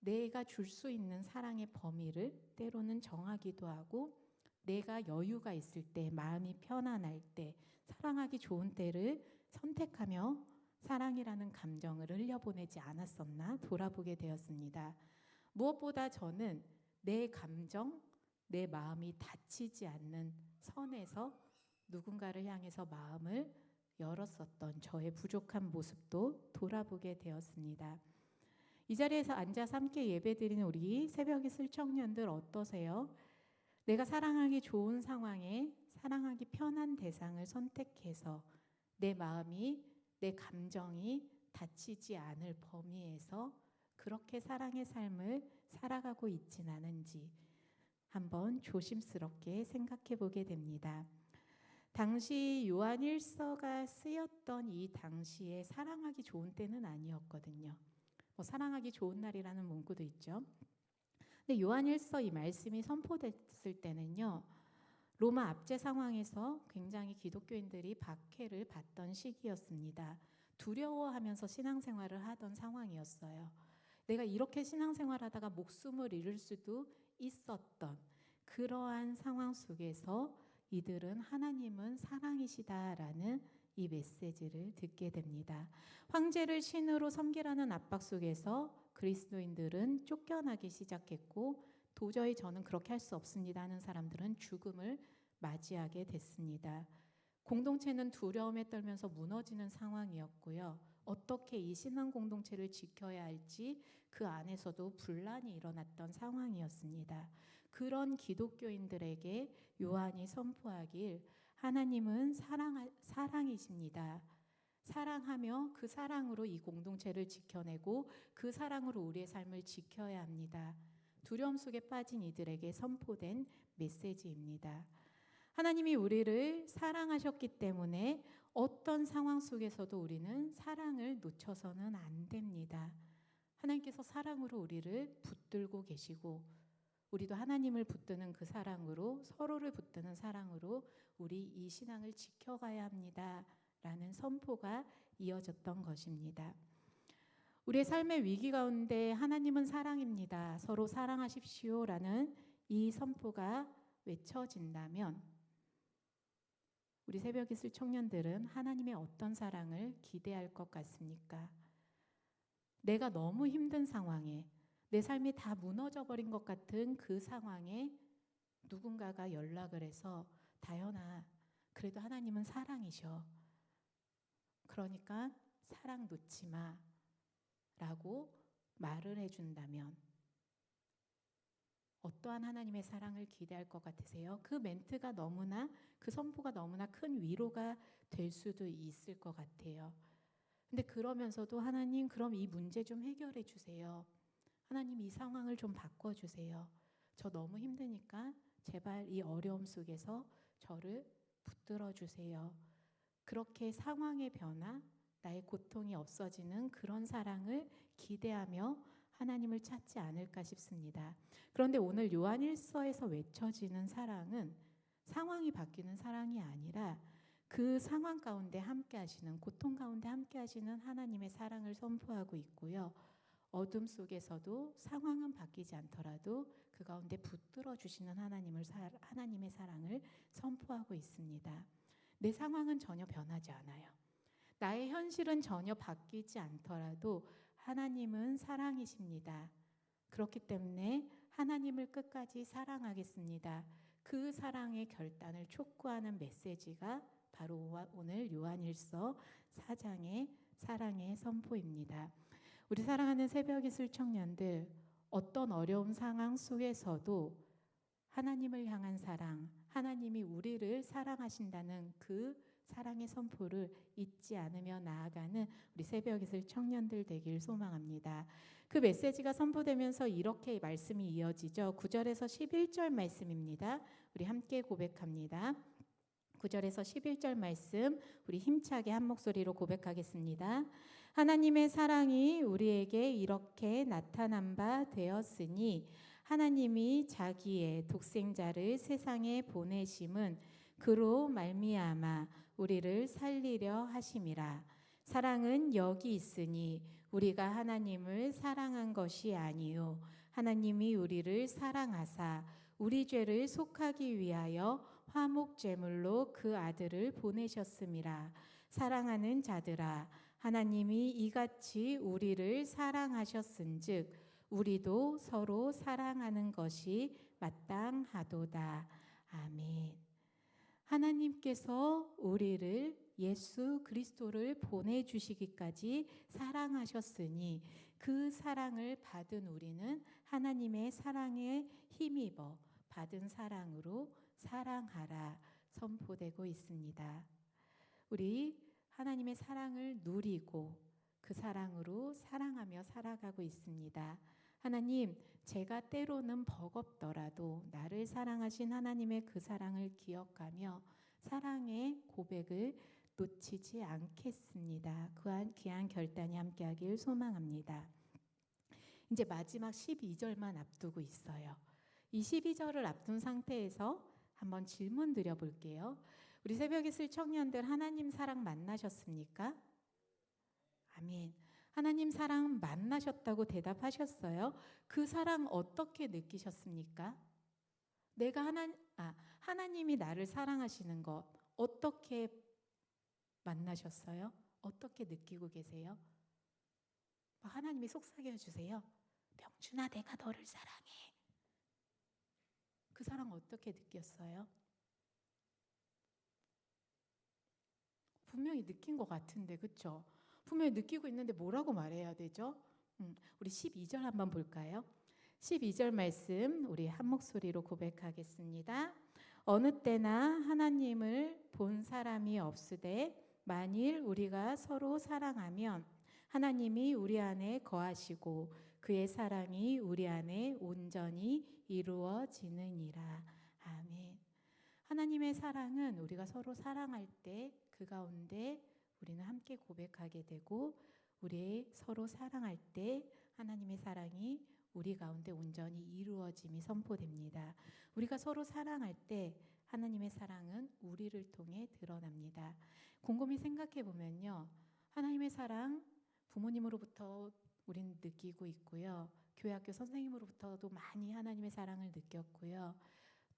Speaker 4: 내가 줄 수 있는 사랑의 범위를 때로는 정하기도 하고 내가 여유가 있을 때, 마음이 편안할 때, 사랑하기 좋은 때를 선택하며 사랑이라는 감정을 흘려보내지 않았었나 돌아보게 되었습니다. 무엇보다 저는 내 감정, 내 마음이 다치지 않는 선에서 누군가를 향해서 마음을 열었었던 저의 부족한 모습도 돌아보게 되었습니다. 이 자리에서 앉아서 함께 예배드리는 우리 새벽 이슬 청년들 어떠세요? 내가 사랑하기 좋은 상황에 사랑하기 편한 대상을 선택해서 내 마음이, 내 감정이 다치지 않을 범위에서 그렇게 사랑의 삶을 살아가고 있진 않은지 한번 조심스럽게 생각해 보게 됩니다. 당시 요한 1서가 쓰였던 이 당시에 사랑하기 좋은 때는 아니었거든요. 사랑하기 좋은 날이라는 문구도 있죠. 근데 요한 1서 이 말씀이 선포됐을 때는요, 로마 압제 상황에서 굉장히 기독교인들이 박해를 받던 시기였습니다. 두려워하면서 신앙생활을 하던 상황이었어요. 내가 이렇게 신앙생활하다가 목숨을 잃을 수도 있었던 그러한 상황 속에서 이들은 하나님은 사랑이시다라는 이 메시지를 듣게 됩니다. 황제를 신으로 섬기라는 압박 속에서 그리스도인들은 쫓겨나기 시작했고 도저히 저는 그렇게 할 수 없습니다 하는 사람들은 죽음을 맞이하게 됐습니다. 공동체는 두려움에 떨면서 무너지는 상황이었고요. 어떻게 이 신앙 공동체를 지켜야 할지 그 안에서도 분란이 일어났던 상황이었습니다. 그런 기독교인들에게 요한이 선포하길 하나님은 사랑이십니다. 사랑하며 그 사랑으로 이 공동체를 지켜내고 그 사랑으로 우리의 삶을 지켜야 합니다. 두려움 속에 빠진 이들에게 선포된 메시지입니다. 하나님이 우리를 사랑하셨기 때문에 어떤 상황 속에서도 우리는 사랑을 놓쳐서는 안 됩니다. 하나님께서 사랑으로 우리를 붙들고 계시고 우리도 하나님을 붙드는 그 사랑으로, 서로를 붙드는 사랑으로 우리 이 신앙을 지켜가야 합니다 라는 선포가 이어졌던 것입니다. 우리의 삶의 위기 가운데 하나님은 사랑입니다, 서로 사랑하십시오 라는 이 선포가 외쳐진다면 우리 새벽 이슬 청년들은 하나님의 어떤 사랑을 기대할 것 같습니까? 내가 너무 힘든 상황에, 내 삶이 다 무너져 버린 것 같은 그 상황에 누군가가 연락을 해서 다현아, 그래도 하나님은 사랑이셔. 그러니까 사랑 놓지 마 라고 말을 해준다면 어떠한 하나님의 사랑을 기대할 것 같으세요? 그 멘트가 너무나, 그 선포가 너무나 큰 위로가 될 수도 있을 것 같아요. 근데 그러면서도 하나님, 그럼 이 문제 좀 해결해 주세요. 하나님, 이 상황을 좀 바꿔주세요. 저 너무 힘드니까 제발 이 어려움 속에서 저를 붙들어 주세요. 그렇게 상황의 변화, 나의 고통이 없어지는 그런 사랑을 기대하며 하나님을 찾지 않을까 싶습니다. 그런데 오늘 요한 1서에서 외쳐지는 사랑은 상황이 바뀌는 사랑이 아니라 그 상황 가운데 함께 하시는, 고통 가운데 함께 하시는 하나님의 사랑을 선포하고 있고요. 어둠 속에서도 상황은 바뀌지 않더라도 그 가운데 붙들어 주시는 하나님의 사랑을 선포하고 있습니다. 내 상황은 전혀 변하지 않아요. 나의 현실은 전혀 바뀌지 않더라도 하나님은 사랑이십니다. 그렇기 때문에 하나님을 끝까지 사랑하겠습니다. 그 사랑의 결단을 촉구하는 메시지가 바로 오늘 요한일서 4장의 사랑의 선포입니다. 우리 사랑하는 새벽이슬 청년들, 어떤 어려운 상황 속에서도 하나님을 향한 사랑, 하나님이 우리를 사랑하신다는 그 사랑의 선포를 잊지 않으며 나아가는 우리 새벽이슬 청년들 되길 소망합니다. 그 메시지가 선포되면서 이렇게 말씀이 이어지죠. 9절에서 11절 말씀입니다. 우리 함께 고백합니다. 9절에서 11절 말씀 우리 힘차게 한 목소리로 고백하겠습니다. 하나님의 사랑이 우리에게 이렇게 나타난 바 되었으니 하나님이 자기의 독생자를 세상에 보내심은 그로 말미암아 우리를 살리려 하심이라. 사랑은 여기 있으니 우리가 하나님을 사랑한 것이 아니요 하나님이 우리를 사랑하사 우리 죄를 속하기 위하여 화목제물로 그 아들을 보내셨음이라. 사랑하는 자들아, 하나님이 이같이 우리를 사랑하셨은즉 우리도 서로 사랑하는 것이 마땅하도다. 아멘. 하나님께서 우리를, 예수 그리스도를 보내주시기까지 사랑하셨으니 그 사랑을 받은 우리는 하나님의 사랑에 힘입어 받은 사랑으로 사랑하라 선포되고 있습니다. 우리 하나님의 사랑을 누리고 그 사랑으로 사랑하며 살아가고 있습니다. 하나님, 제가 때로는 버겁더라도 나를 사랑하신 하나님의 그 사랑을 기억하며 사랑의 고백을 놓치지 않겠습니다. 그 귀한 결단이 함께하길 소망합니다. 이제 마지막 12절만 앞두고 있어요. 이 12절을 앞둔 상태에서 한번 질문 드려볼게요. 우리 새벽이슬 청년들, 하나님 사랑 만나셨습니까? 아멘. 하나님 사랑 만나셨다고 대답하셨어요. 그 사랑 어떻게 느끼셨습니까? 하나님이 나를 사랑하시는 것 어떻게 만나셨어요? 어떻게 느끼고 계세요? 하나님이 속삭여 주세요. 병준아, 내가 너를 사랑해. 그 사랑 어떻게 느꼈어요? 분명히 느낀 것 같은데, 그렇죠? 분명히 느끼고 있는데 뭐라고 말해야 되죠? 우리 12절 한번 볼까요? 12절 말씀 우리 한 목소리로 고백하겠습니다. 어느 때나 하나님을 본 사람이 없으되 만일 우리가 서로 사랑하면 하나님이 우리 안에 거하시고 그의 사랑이 우리 안에 온전히 이루어지느니라. 아멘. 하나님의 사랑은 우리가 서로 사랑할 때 그 가운데 우리는 함께 고백하게 되고, 우리 서로 사랑할 때 하나님의 사랑이 우리 가운데 온전히 이루어짐이 선포됩니다. 우리가 서로 사랑할 때 하나님의 사랑은 우리를 통해 드러납니다. 곰곰이 생각해 보면요, 하나님의 사랑 부모님으로부터 우리는 느끼고 있고요, 교회 학교 선생님으로부터도 많이 하나님의 사랑을 느꼈고요,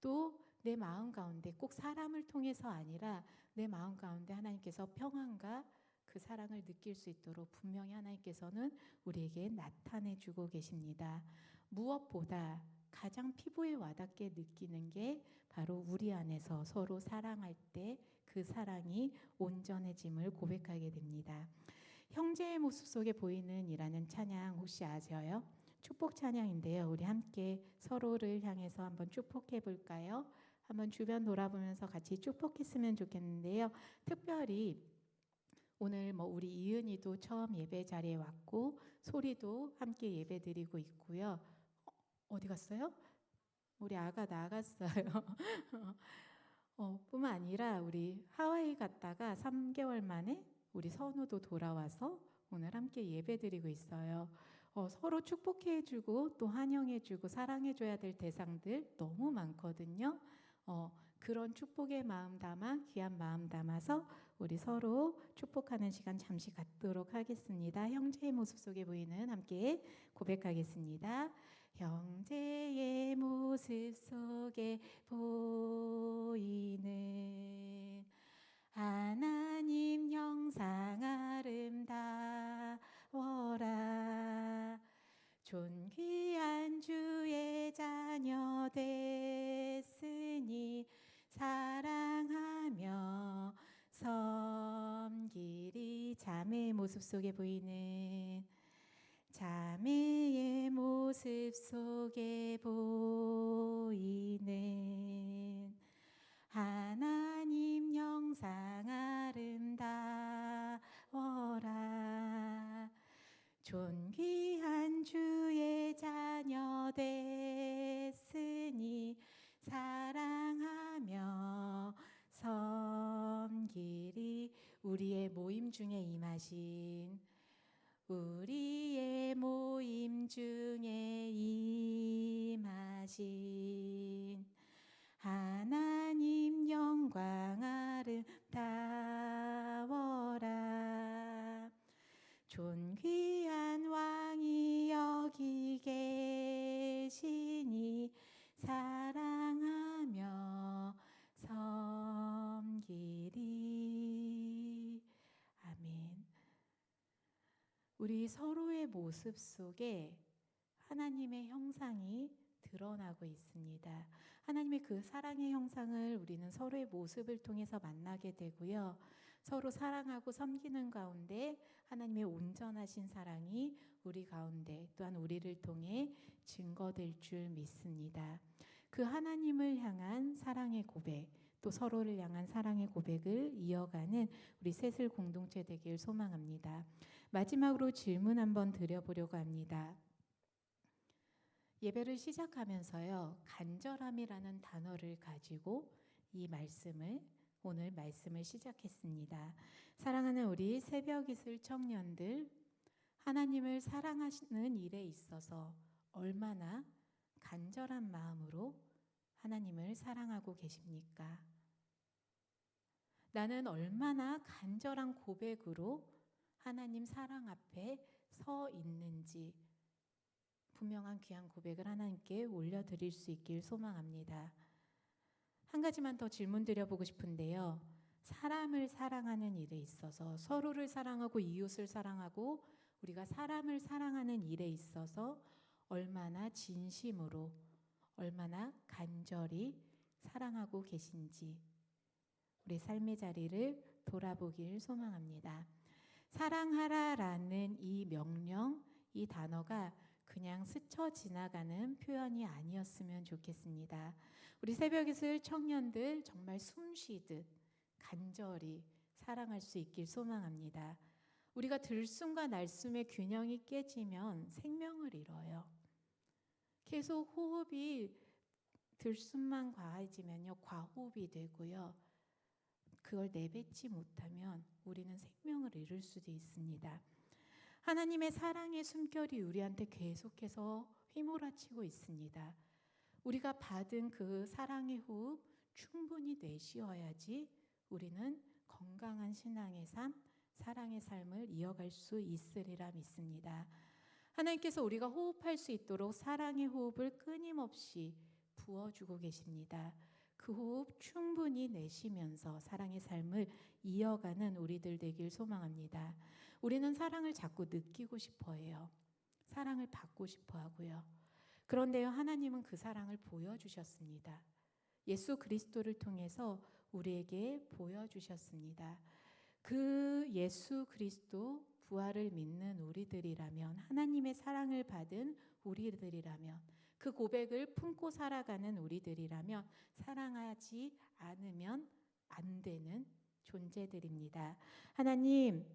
Speaker 4: 또 내 마음 가운데 꼭 사람을 통해서 아니라 내 마음 가운데 하나님께서 평안과 그 사랑을 느낄 수 있도록 분명히 하나님께서는 우리에게 나타내 주고 계십니다. 무엇보다 가장 피부에 와닿게 느끼는 게 바로 우리 안에서 서로 사랑할 때 그 사랑이 온전해짐을 고백하게 됩니다. 형제의 모습 속에 보이는 이라는 찬양 혹시 아세요? 축복 찬양인데요. 우리 함께 서로를 향해서 한번 축복해 볼까요? 한번 주변 돌아보면서 같이 축복했으면 좋겠는데요. 특별히 오늘 우리 이은이도 처음 예배 자리에 왔고, 소리도 함께 예배 드리고 있고요. 어디 갔어요? 우리 아가 나갔어요. 뿐만 아니라 우리 하와이 갔다가 3개월 만에 우리 선우도 돌아와서 오늘 함께 예배 드리고 있어요. 서로 축복해주고 또 환영해주고 사랑해줘야 될 대상들 너무 많거든요. 그런 축복의 마음 담아, 귀한 마음 담아서 우리 서로 축복하는 시간 잠시 갖도록 하겠습니다. 형제의 모습 속에 보이는 함께 고백하겠습니다. 형제의 모습 속에 보이는 하나님 형상 아름다워라. 존귀한 주의 자녀 됐으니 사랑하며 섬기리. 자매의 모습 속에 보이는, 자매의 모습 속에 보이는 하나님 형상 아름다워라. 존귀한 주의 자녀 됐으니 사랑하며 섬기리. 우리의 모임 중에 임하신, 우리의 모임 중에 임하신 하나님 영광 아름다워라. 존귀한 왕이 여기 계시니 사랑하며 섬기리. 아멘. 우리 서로의 모습 속에 하나님의 형상이 드러나고 있습니다. 하나님의 그 사랑의 형상을 우리는 서로의 모습을 통해서 만나게 되고요, 서로 사랑하고 섬기는 가운데 하나님의 온전하신 사랑이 우리 가운데 또한 우리를 통해 증거될 줄 믿습니다. 그 하나님을 향한 사랑의 고백, 또 서로를 향한 사랑의 고백을 이어가는 우리 셋을 공동체 되길 소망합니다. 마지막으로 질문 한번 드려보려고 합니다. 예배를 시작하면서요, 간절함이라는 단어를 가지고 오늘 말씀을 시작했습니다. 사랑하는 우리 새벽이슬 청년들, 하나님을 사랑하시는 일에 있어서 얼마나 간절한 마음으로 하나님을 사랑하고 계십니까? 나는 얼마나 간절한 고백으로 하나님 사랑 앞에 서 있는지 분명한 귀한 고백을 하나님께 올려드릴 수 있길 소망합니다. 한 가지만 더 질문 드려보고 싶은데요. 사람을 사랑하는 일에 있어서, 서로를 사랑하고 이웃을 사랑하고 우리가 사람을 사랑하는 일에 있어서 얼마나 진심으로, 얼마나 간절히 사랑하고 계신지 우리 삶의 자리를 돌아보길 소망합니다. 사랑하라라는 이 명령, 이 단어가 그냥 스쳐 지나가는 표현이 아니었으면 좋겠습니다. 우리 새벽이슬 청년들 정말 숨쉬듯 간절히 사랑할 수 있길 소망합니다. 우리가 들숨과 날숨의 균형이 깨지면 생명을 잃어요. 계속 호흡이 들숨만 과해지면요 과호흡이 되고요. 그걸 내뱉지 못하면 우리는 생명을 잃을 수도 있습니다. 하나님의 사랑의 숨결이 우리한테 계속해서 휘몰아치고 있습니다. 우리가 받은 그 사랑의 호흡 충분히 내쉬어야지 우리는 건강한 신앙의 삶, 사랑의 삶을 이어갈 수 있으리라 믿습니다. 하나님께서 우리가 호흡할 수 있도록 사랑의 호흡을 끊임없이 부어주고 계십니다. 그 호흡 충분히 내쉬면서 사랑의 삶을 이어가는 우리들 되길 소망합니다. 우리는 사랑을 자꾸 느끼고 싶어 해요. 사랑을 받고 싶어 하고요. 그런데요, 하나님은 그 사랑을 보여주셨습니다. 예수 그리스도를 통해서 우리에게 보여주셨습니다. 그 예수 그리스도 부활을 믿는 우리들이라면, 하나님의 사랑을 받은 우리들이라면, 그 고백을 품고 살아가는 우리들이라면 사랑하지 않으면 안 되는 존재들입니다. 하나님,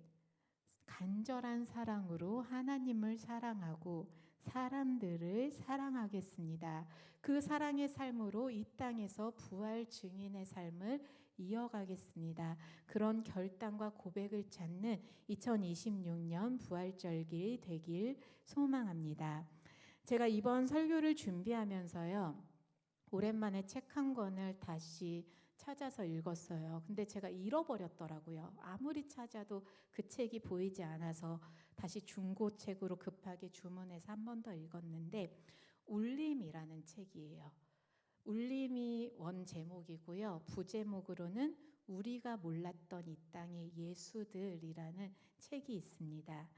Speaker 4: 간절한 사랑으로 하나님을 사랑하고 사람들을 사랑하겠습니다. 그 사랑의 삶으로 이 땅에서 부활 증인의 삶을 이어가겠습니다. 그런 결단과 고백을 찾는 2026년 부활절기 되길 소망합니다. 제가 이번 설교를 준비하면서요, 오랜만에 책 한 권을 다시 찾아서 읽었어요. 근데 제가 잃어버렸더라고요. 아무리 찾아도 그 책이 보이지 않아서 다시 중고책으로 급하게 주문해서 한 번 더 읽었는데, 울림이라는 책이에요. 울림이 원 제목이고요. 부제목으로는 우리가 몰랐던 이 땅의 예수들이라는 책이 있습니다.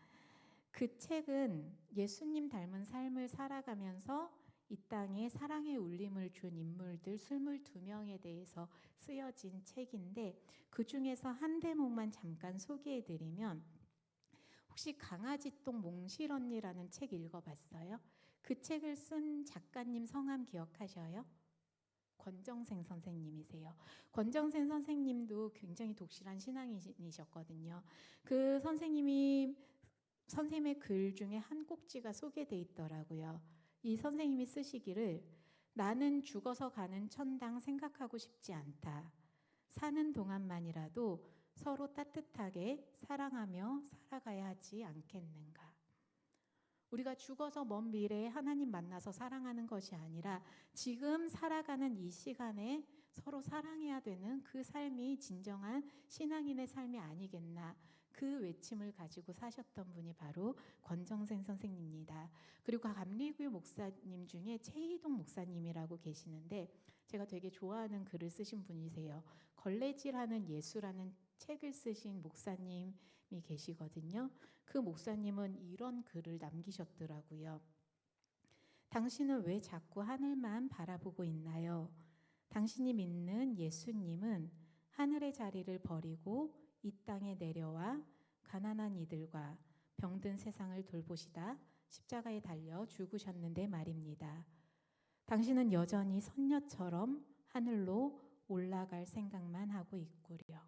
Speaker 4: 그 책은 예수님 닮은 삶을 살아가면서 이 땅에 사랑의 울림을 준 인물들 22명에 대해서 쓰여진 책인데, 그 중에서 한 대목만 잠깐 소개해드리면, 혹시 강아지똥 몽실언니라는 책 읽어봤어요? 그 책을 쓴 작가님 성함 기억하셔요? 권정생 선생님이세요. 권정생 선생님도 굉장히 독실한 신앙인이셨거든요. 그 선생님의 글 중에 한 꼭지가 소개돼 있더라고요. 이 선생님이 쓰시기를, 나는 죽어서 가는 천당 생각하고 싶지 않다. 사는 동안만이라도 서로 따뜻하게 사랑하며 살아가야 하지 않겠는가. 우리가 죽어서 먼 미래에 하나님 만나서 사랑하는 것이 아니라 지금 살아가는 이 시간에 서로 사랑해야 되는 그 삶이 진정한 신앙인의 삶이 아니겠나. 그 외침을 가지고 사셨던 분이 바로 권정생 선생님입니다. 그리고 감리교 목사님 중에 최희동 목사님이라고 계시는데, 제가 되게 좋아하는 글을 쓰신 분이세요. 걸레질하는 예수라는 책을 쓰신 목사님이 계시거든요. 그 목사님은 이런 글을 남기셨더라고요. 당신은 왜 자꾸 하늘만 바라보고 있나요? 당신이 믿는 예수님은 하늘의 자리를 버리고 이 땅에 내려와 가난한 이들과 병든 세상을 돌보시다 십자가에 달려 죽으셨는데 말입니다. 당신은 여전히 선녀처럼 하늘로 올라갈 생각만 하고 있구려.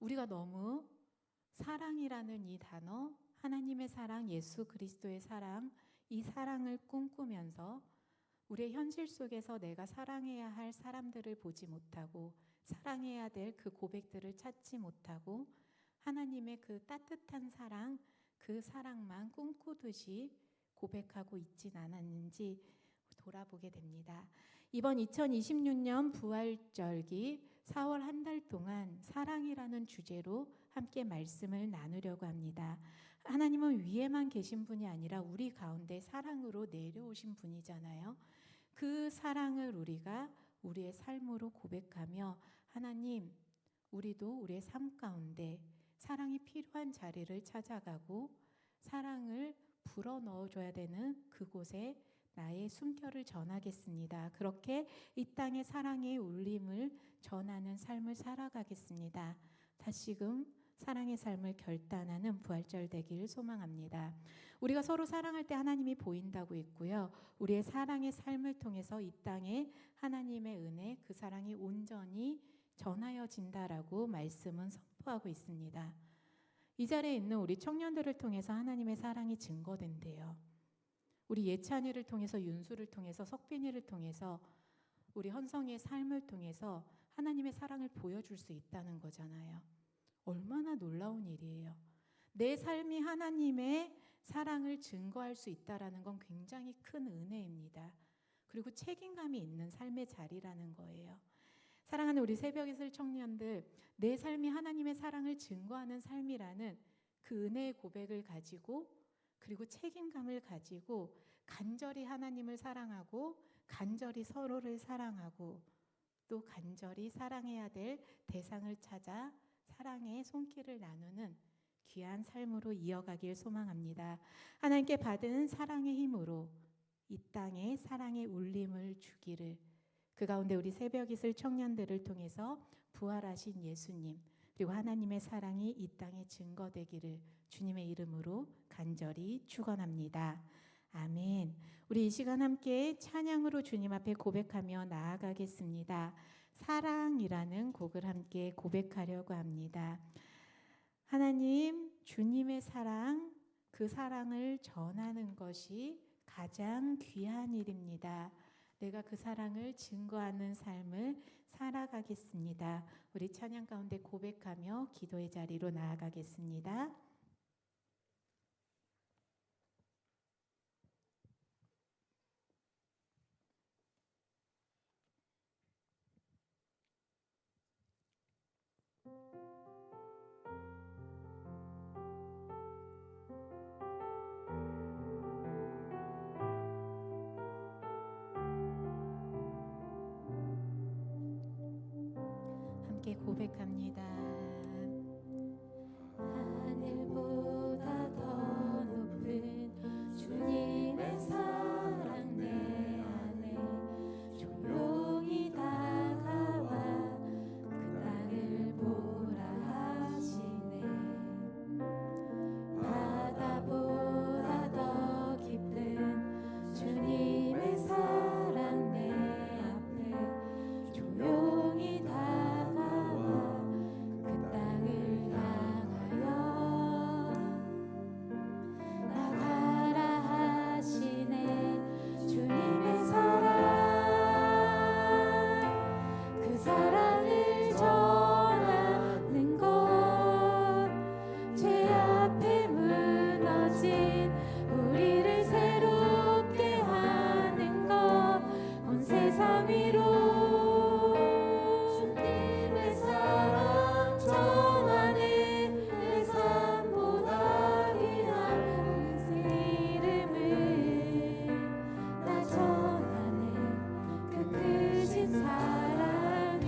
Speaker 4: 우리가 너무 사랑이라는 이 단어, 하나님의 사랑, 예수 그리스도의 사랑, 이 사랑을 꿈꾸면서 우리의 현실 속에서 내가 사랑해야 할 사람들을 보지 못하고 사랑해야 될 그 고백들을 찾지 못하고 하나님의 그 따뜻한 사랑, 그 사랑만 꿈꾸듯이 고백하고 있진 않았는지 돌아보게 됩니다. 이번 2026년 부활절기 4월 한 달 동안 사랑이라는 주제로 함께 말씀을 나누려고 합니다. 하나님은 위에만 계신 분이 아니라 우리 가운데 사랑으로 내려오신 분이잖아요. 그 사랑을 우리가 우리의 삶으로 고백하며, 하나님, 우리도 우리의 삶 가운데 사랑이 필요한 자리를 찾아가고 사랑을 불어넣어줘야 되는 그곳에 나의 숨결을 전하겠습니다. 그렇게 이 땅의 사랑의 울림을 전하는 삶을 살아가겠습니다. 다시금 사랑의 삶을 결단하는 부활절 되기를 소망합니다. 우리가 서로 사랑할 때 하나님이 보인다고 했고요. 우리의 사랑의 삶을 통해서 이 땅에 하나님의 은혜, 그 사랑이 온전히 전하여진다라고 말씀은 선포하고 있습니다. 이 자리에 있는 우리 청년들을 통해서 하나님의 사랑이 증거된대요. 우리 예찬이를 통해서, 윤수를 통해서, 석빈이를 통해서, 우리 헌성이의 삶을 통해서 하나님의 사랑을 보여줄 수 있다는 거잖아요. 얼마나 놀라운 일이에요. 내 삶이 하나님의 사랑을 증거할 수 있다라는 건 굉장히 큰 은혜입니다. 그리고 책임감이 있는 삶의 자리라는 거예요. 사랑하는 우리 새벽의 슬 청년들, 내 삶이 하나님의 사랑을 증거하는 삶이라는 그 은혜의 고백을 가지고, 그리고 책임감을 가지고 간절히 하나님을 사랑하고 간절히 서로를 사랑하고 또 간절히 사랑해야 될 대상을 찾아 사랑의 손길을 나누는 귀한 삶으로 이어가길 소망합니다. 하나님께 받은 사랑의 힘으로 이 땅에 사랑의 울림을 주기를, 그 가운데 우리 새벽 이슬 청년들을 통해서 부활하신 예수님 그리고 하나님의 사랑이 이 땅에 증거되기를 주님의 이름으로 간절히 축원합니다. 아멘. 우리 이 시간 함께 찬양으로 주님 앞에 고백하며 나아가겠습니다. 사랑이라는 곡을 함께 고백하려고 합니다. 하나님, 주님의 사랑, 그 사랑을 전하는 것이 가장 귀한 일입니다. 내가 그 사랑을 증거하는 삶을 살아가겠습니다. 우리 찬양 가운데 고백하며 기도의 자리로 나아가겠습니다. 함께 고백합니다. 하늘보다 더 높은 주님의 사랑 내 안에 조용히 다가와 그 땅을 보라 하시네. 바다보다 더 깊은 주님의 사랑 내 앞에 조용히 다가와 그 땅을 향하여 나가라 하시네. 주님의 사랑, 그 사랑을 전하는 것, 죄 앞에 무너진 우리를 새롭게 하는 것, 온 세상 위로 주님의 사랑 전하네. 내 삶보다 귀한 그 이름을 나 전하네. 그 크신 사랑을.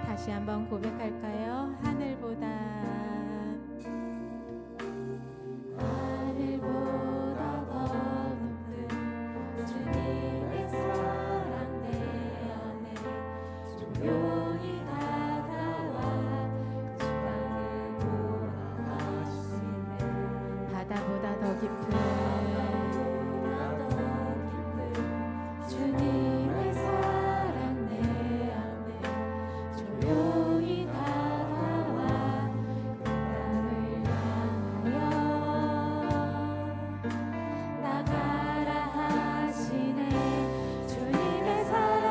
Speaker 4: 다시 한번 고백할까요? 하늘보다 하늘보다 더 높은 주님의 사랑 내 안에 조용히 다가와 그 땅을 보라 하시네. 바다보다 더 깊은 주님의 사랑 내 안에 조용히 다가와 그 땅을 향하여 나가라 하시네. 주님의 사랑,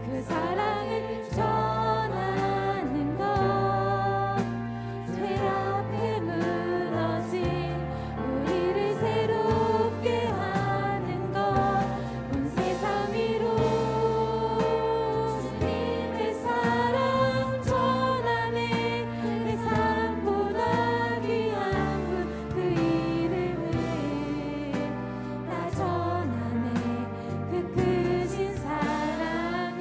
Speaker 4: 그 사랑을 전하는 것, 죄 앞에 무너진 우리를 새롭게 하는 것, 온 세상 위로 주님의 사랑 전하네. 내 삶보다 귀한 그 이름을 나 전하네. 그 크신 사랑을.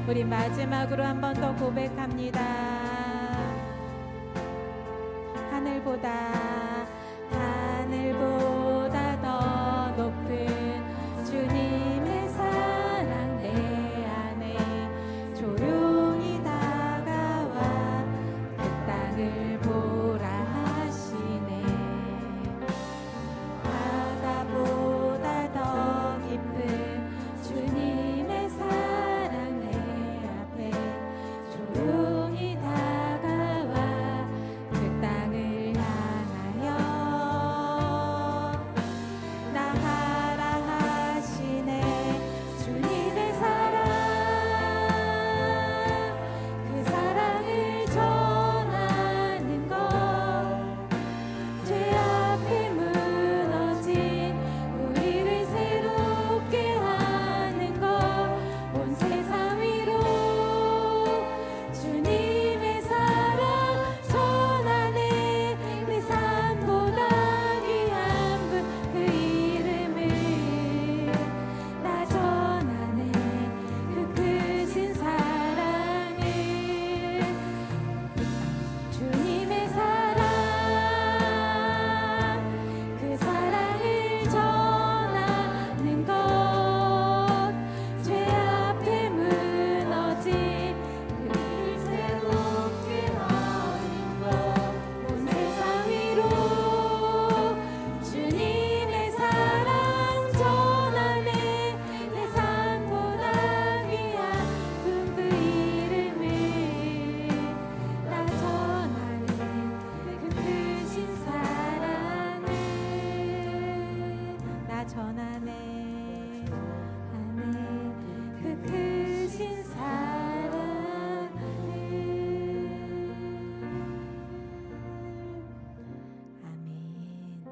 Speaker 4: 우리 마지막으로 한 번 더 고백합니다. 하늘보다 더 높은 주님의 사랑 내 안에 조용히 다가와 그 땅을 보라 하시네. 바다보다 더 깊은 주님의 사랑 내 앞에 조용히 다가와 전하네 그 크신 사랑을. 아멘.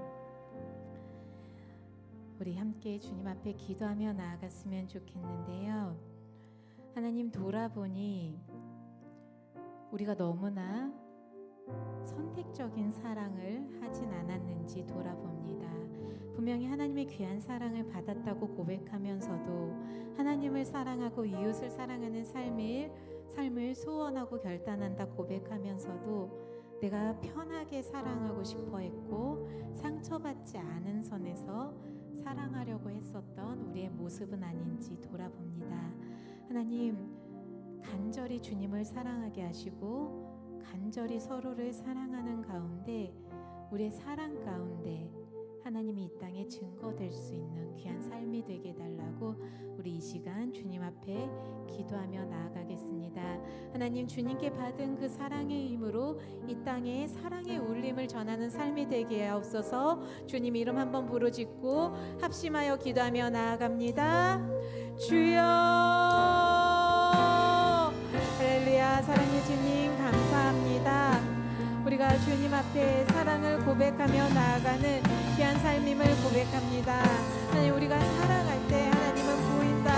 Speaker 4: 우리 함께 주님 앞에 기도하며 나아갔으면 좋겠는데요. 하나님, 돌아보니 우리가 너무나 선택적인 사랑을 하진 않았는지 돌아봅니다. 분명히 하나님의 귀한 사랑을 받았다고 고백하면서도 하나님을 사랑하고 이웃을 사랑하는 삶을 소원하고 결단한다 고백하면서도 내가 편하게 사랑하고 싶어 했고 상처받지 않은 선에서 사랑하려고 했었던 우리의 모습은 아닌지 돌아봅니다. 하나님, 간절히 주님을 사랑하게 하시고 간절히 서로를 사랑하는 가운데 우리의 사랑 가운데 하나님이 이 땅에 증거될 수 있는 귀한 삶이 되게 해달라고 우리 이 시간 주님 앞에 기도하며 나아가겠습니다. 하나님, 주님께 받은 그 사랑의 힘으로 이 땅에 사랑의 울림을 전하는 삶이 되게 하옵소서. 주님 이름 한번 부르짖고 합심하여 기도하며 나아갑니다. 주여, 할렐루야. 사랑의 주님 감사합니다. 우리가 주님 앞에 사랑을 고백하며 나아가는 귀한 삶임을 고백합니다. 하나님, 우리가 사랑할 때 하나님은 보인다,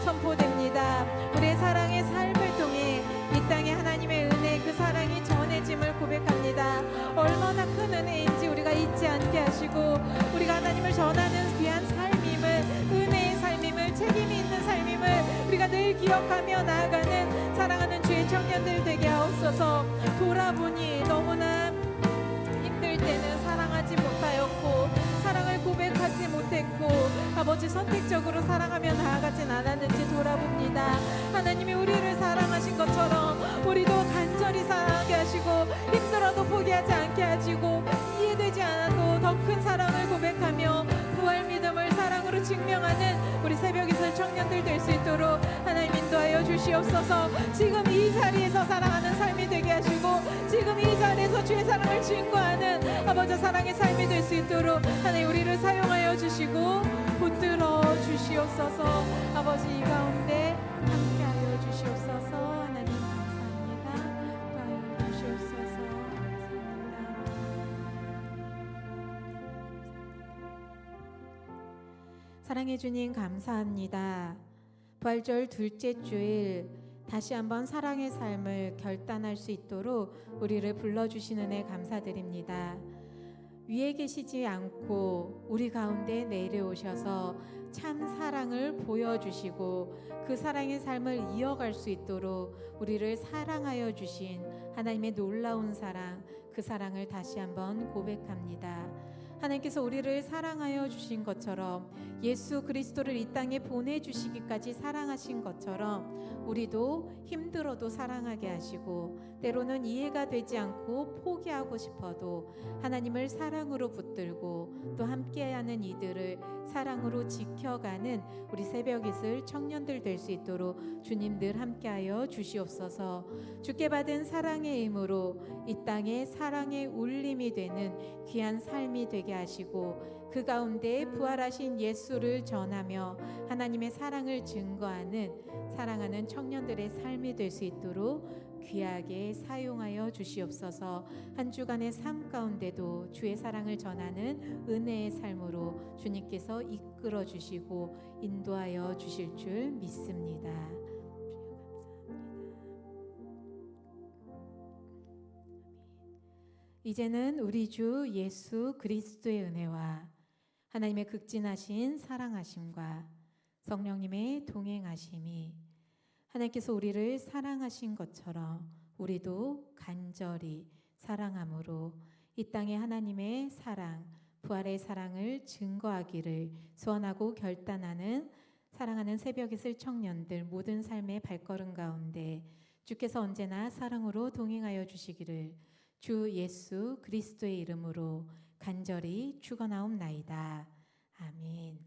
Speaker 4: 선포됩니다. 우리의 사랑의 삶을 통해 이 땅에 하나님의 은혜, 그 사랑이 전해짐을 고백합니다. 얼마나 큰 은혜인지 우리가 잊지 않게 하시고 우리가 하나님을 전하는 귀한 삶임을, 은혜의 삶임을, 책임이 있는 삶임을 우리가 늘 기억하며 나아가는 사랑하는 주의 청년들 되게 하옵소서. 돌아보니 너무나 힘들 때는 사랑하지 못하였고 사랑을 고백하지 못했고 아버지 선택적으로 사랑하며 나아가진 않았는지 돌아봅니다. 하나님이 우리를 사랑하신 것처럼 우리도 간절히 사랑하게 하시고 힘들어도 포기하지 않게 하시고 이해되지 않아도 더 큰 사랑을 고백하며 부활 믿음을 사랑으로 증명하는 우리 새벽 이슬 청년들 될 수 있도록 하나님 인도하여 주시옵소서. 지금 이 자리에서 사랑하는 삶이 되게 하시고 지금 이 자리에서 주의 사랑을 증거하는 아버지 사랑의 삶이 될 수 있도록 하나님 우리를 사용하여 주시고 붙들어 주시옵소서. 아버지 이 가운데 함께하여 주시옵소서. 하나님 감사합니다. 함께하여 주시옵소서. 감사합니다. 사랑해 주님 감사합니다. 부활절 둘째 주일 다시 한번 사랑의 삶을 결단할 수 있도록 우리를 불러주시는 은혜 감사드립니다. 위에 계시지 않고 우리 가운데 내려오셔서 참 사랑을 보여주시고 그 사랑의 삶을 이어갈 수 있도록 우리를 사랑하여 주신 하나님의 놀라운 사랑, 그 사랑을 다시 한번 고백합니다. 하나님께서 우리를 사랑하여 주신 것처럼 예수 그리스도를 이 땅에 보내주시기까지 사랑하신 것처럼 우리도 힘들어도 사랑하게 하시고 때로는 이해가 되지 않고 포기하고 싶어도 하나님을 사랑으로 붙들고 또 함께하는 이들을 사랑으로 지켜가는 우리 새벽 이슬 청년들 될 수 있도록 주님 늘 함께하여 주시옵소서. 주께 받은 사랑의 힘으로 이 땅에 사랑의 울림이 되는 귀한 삶이 되게 하시고 그 가운데 부활하신 예수를 전하며 하나님의 사랑을 증거하는 사랑하는 청년들의 삶이 될 수 있도록 귀하게 사용하여 주시옵소서. 한 주간의 삶 가운데도 주의 사랑을 전하는 은혜의 삶으로 주님께서 이끌어 주시고 인도하여 주실 줄 믿습니다. 이제는 우리 주 예수 그리스도의 은혜와 하나님의 극진하신 사랑하심과 성령님의 동행하심이 하나님께서 우리를 사랑하신 것처럼 우리도 간절히 사랑함으로 이 땅에 하나님의 사랑, 부활의 사랑을 증거하기를 소원하고 결단하는 사랑하는 새벽 이슬 청년들 모든 삶의 발걸음 가운데 주께서 언제나 사랑으로 동행하여 주시기를 주 예수 그리스도의 이름으로 간절히 축원하옵나이다. 아멘.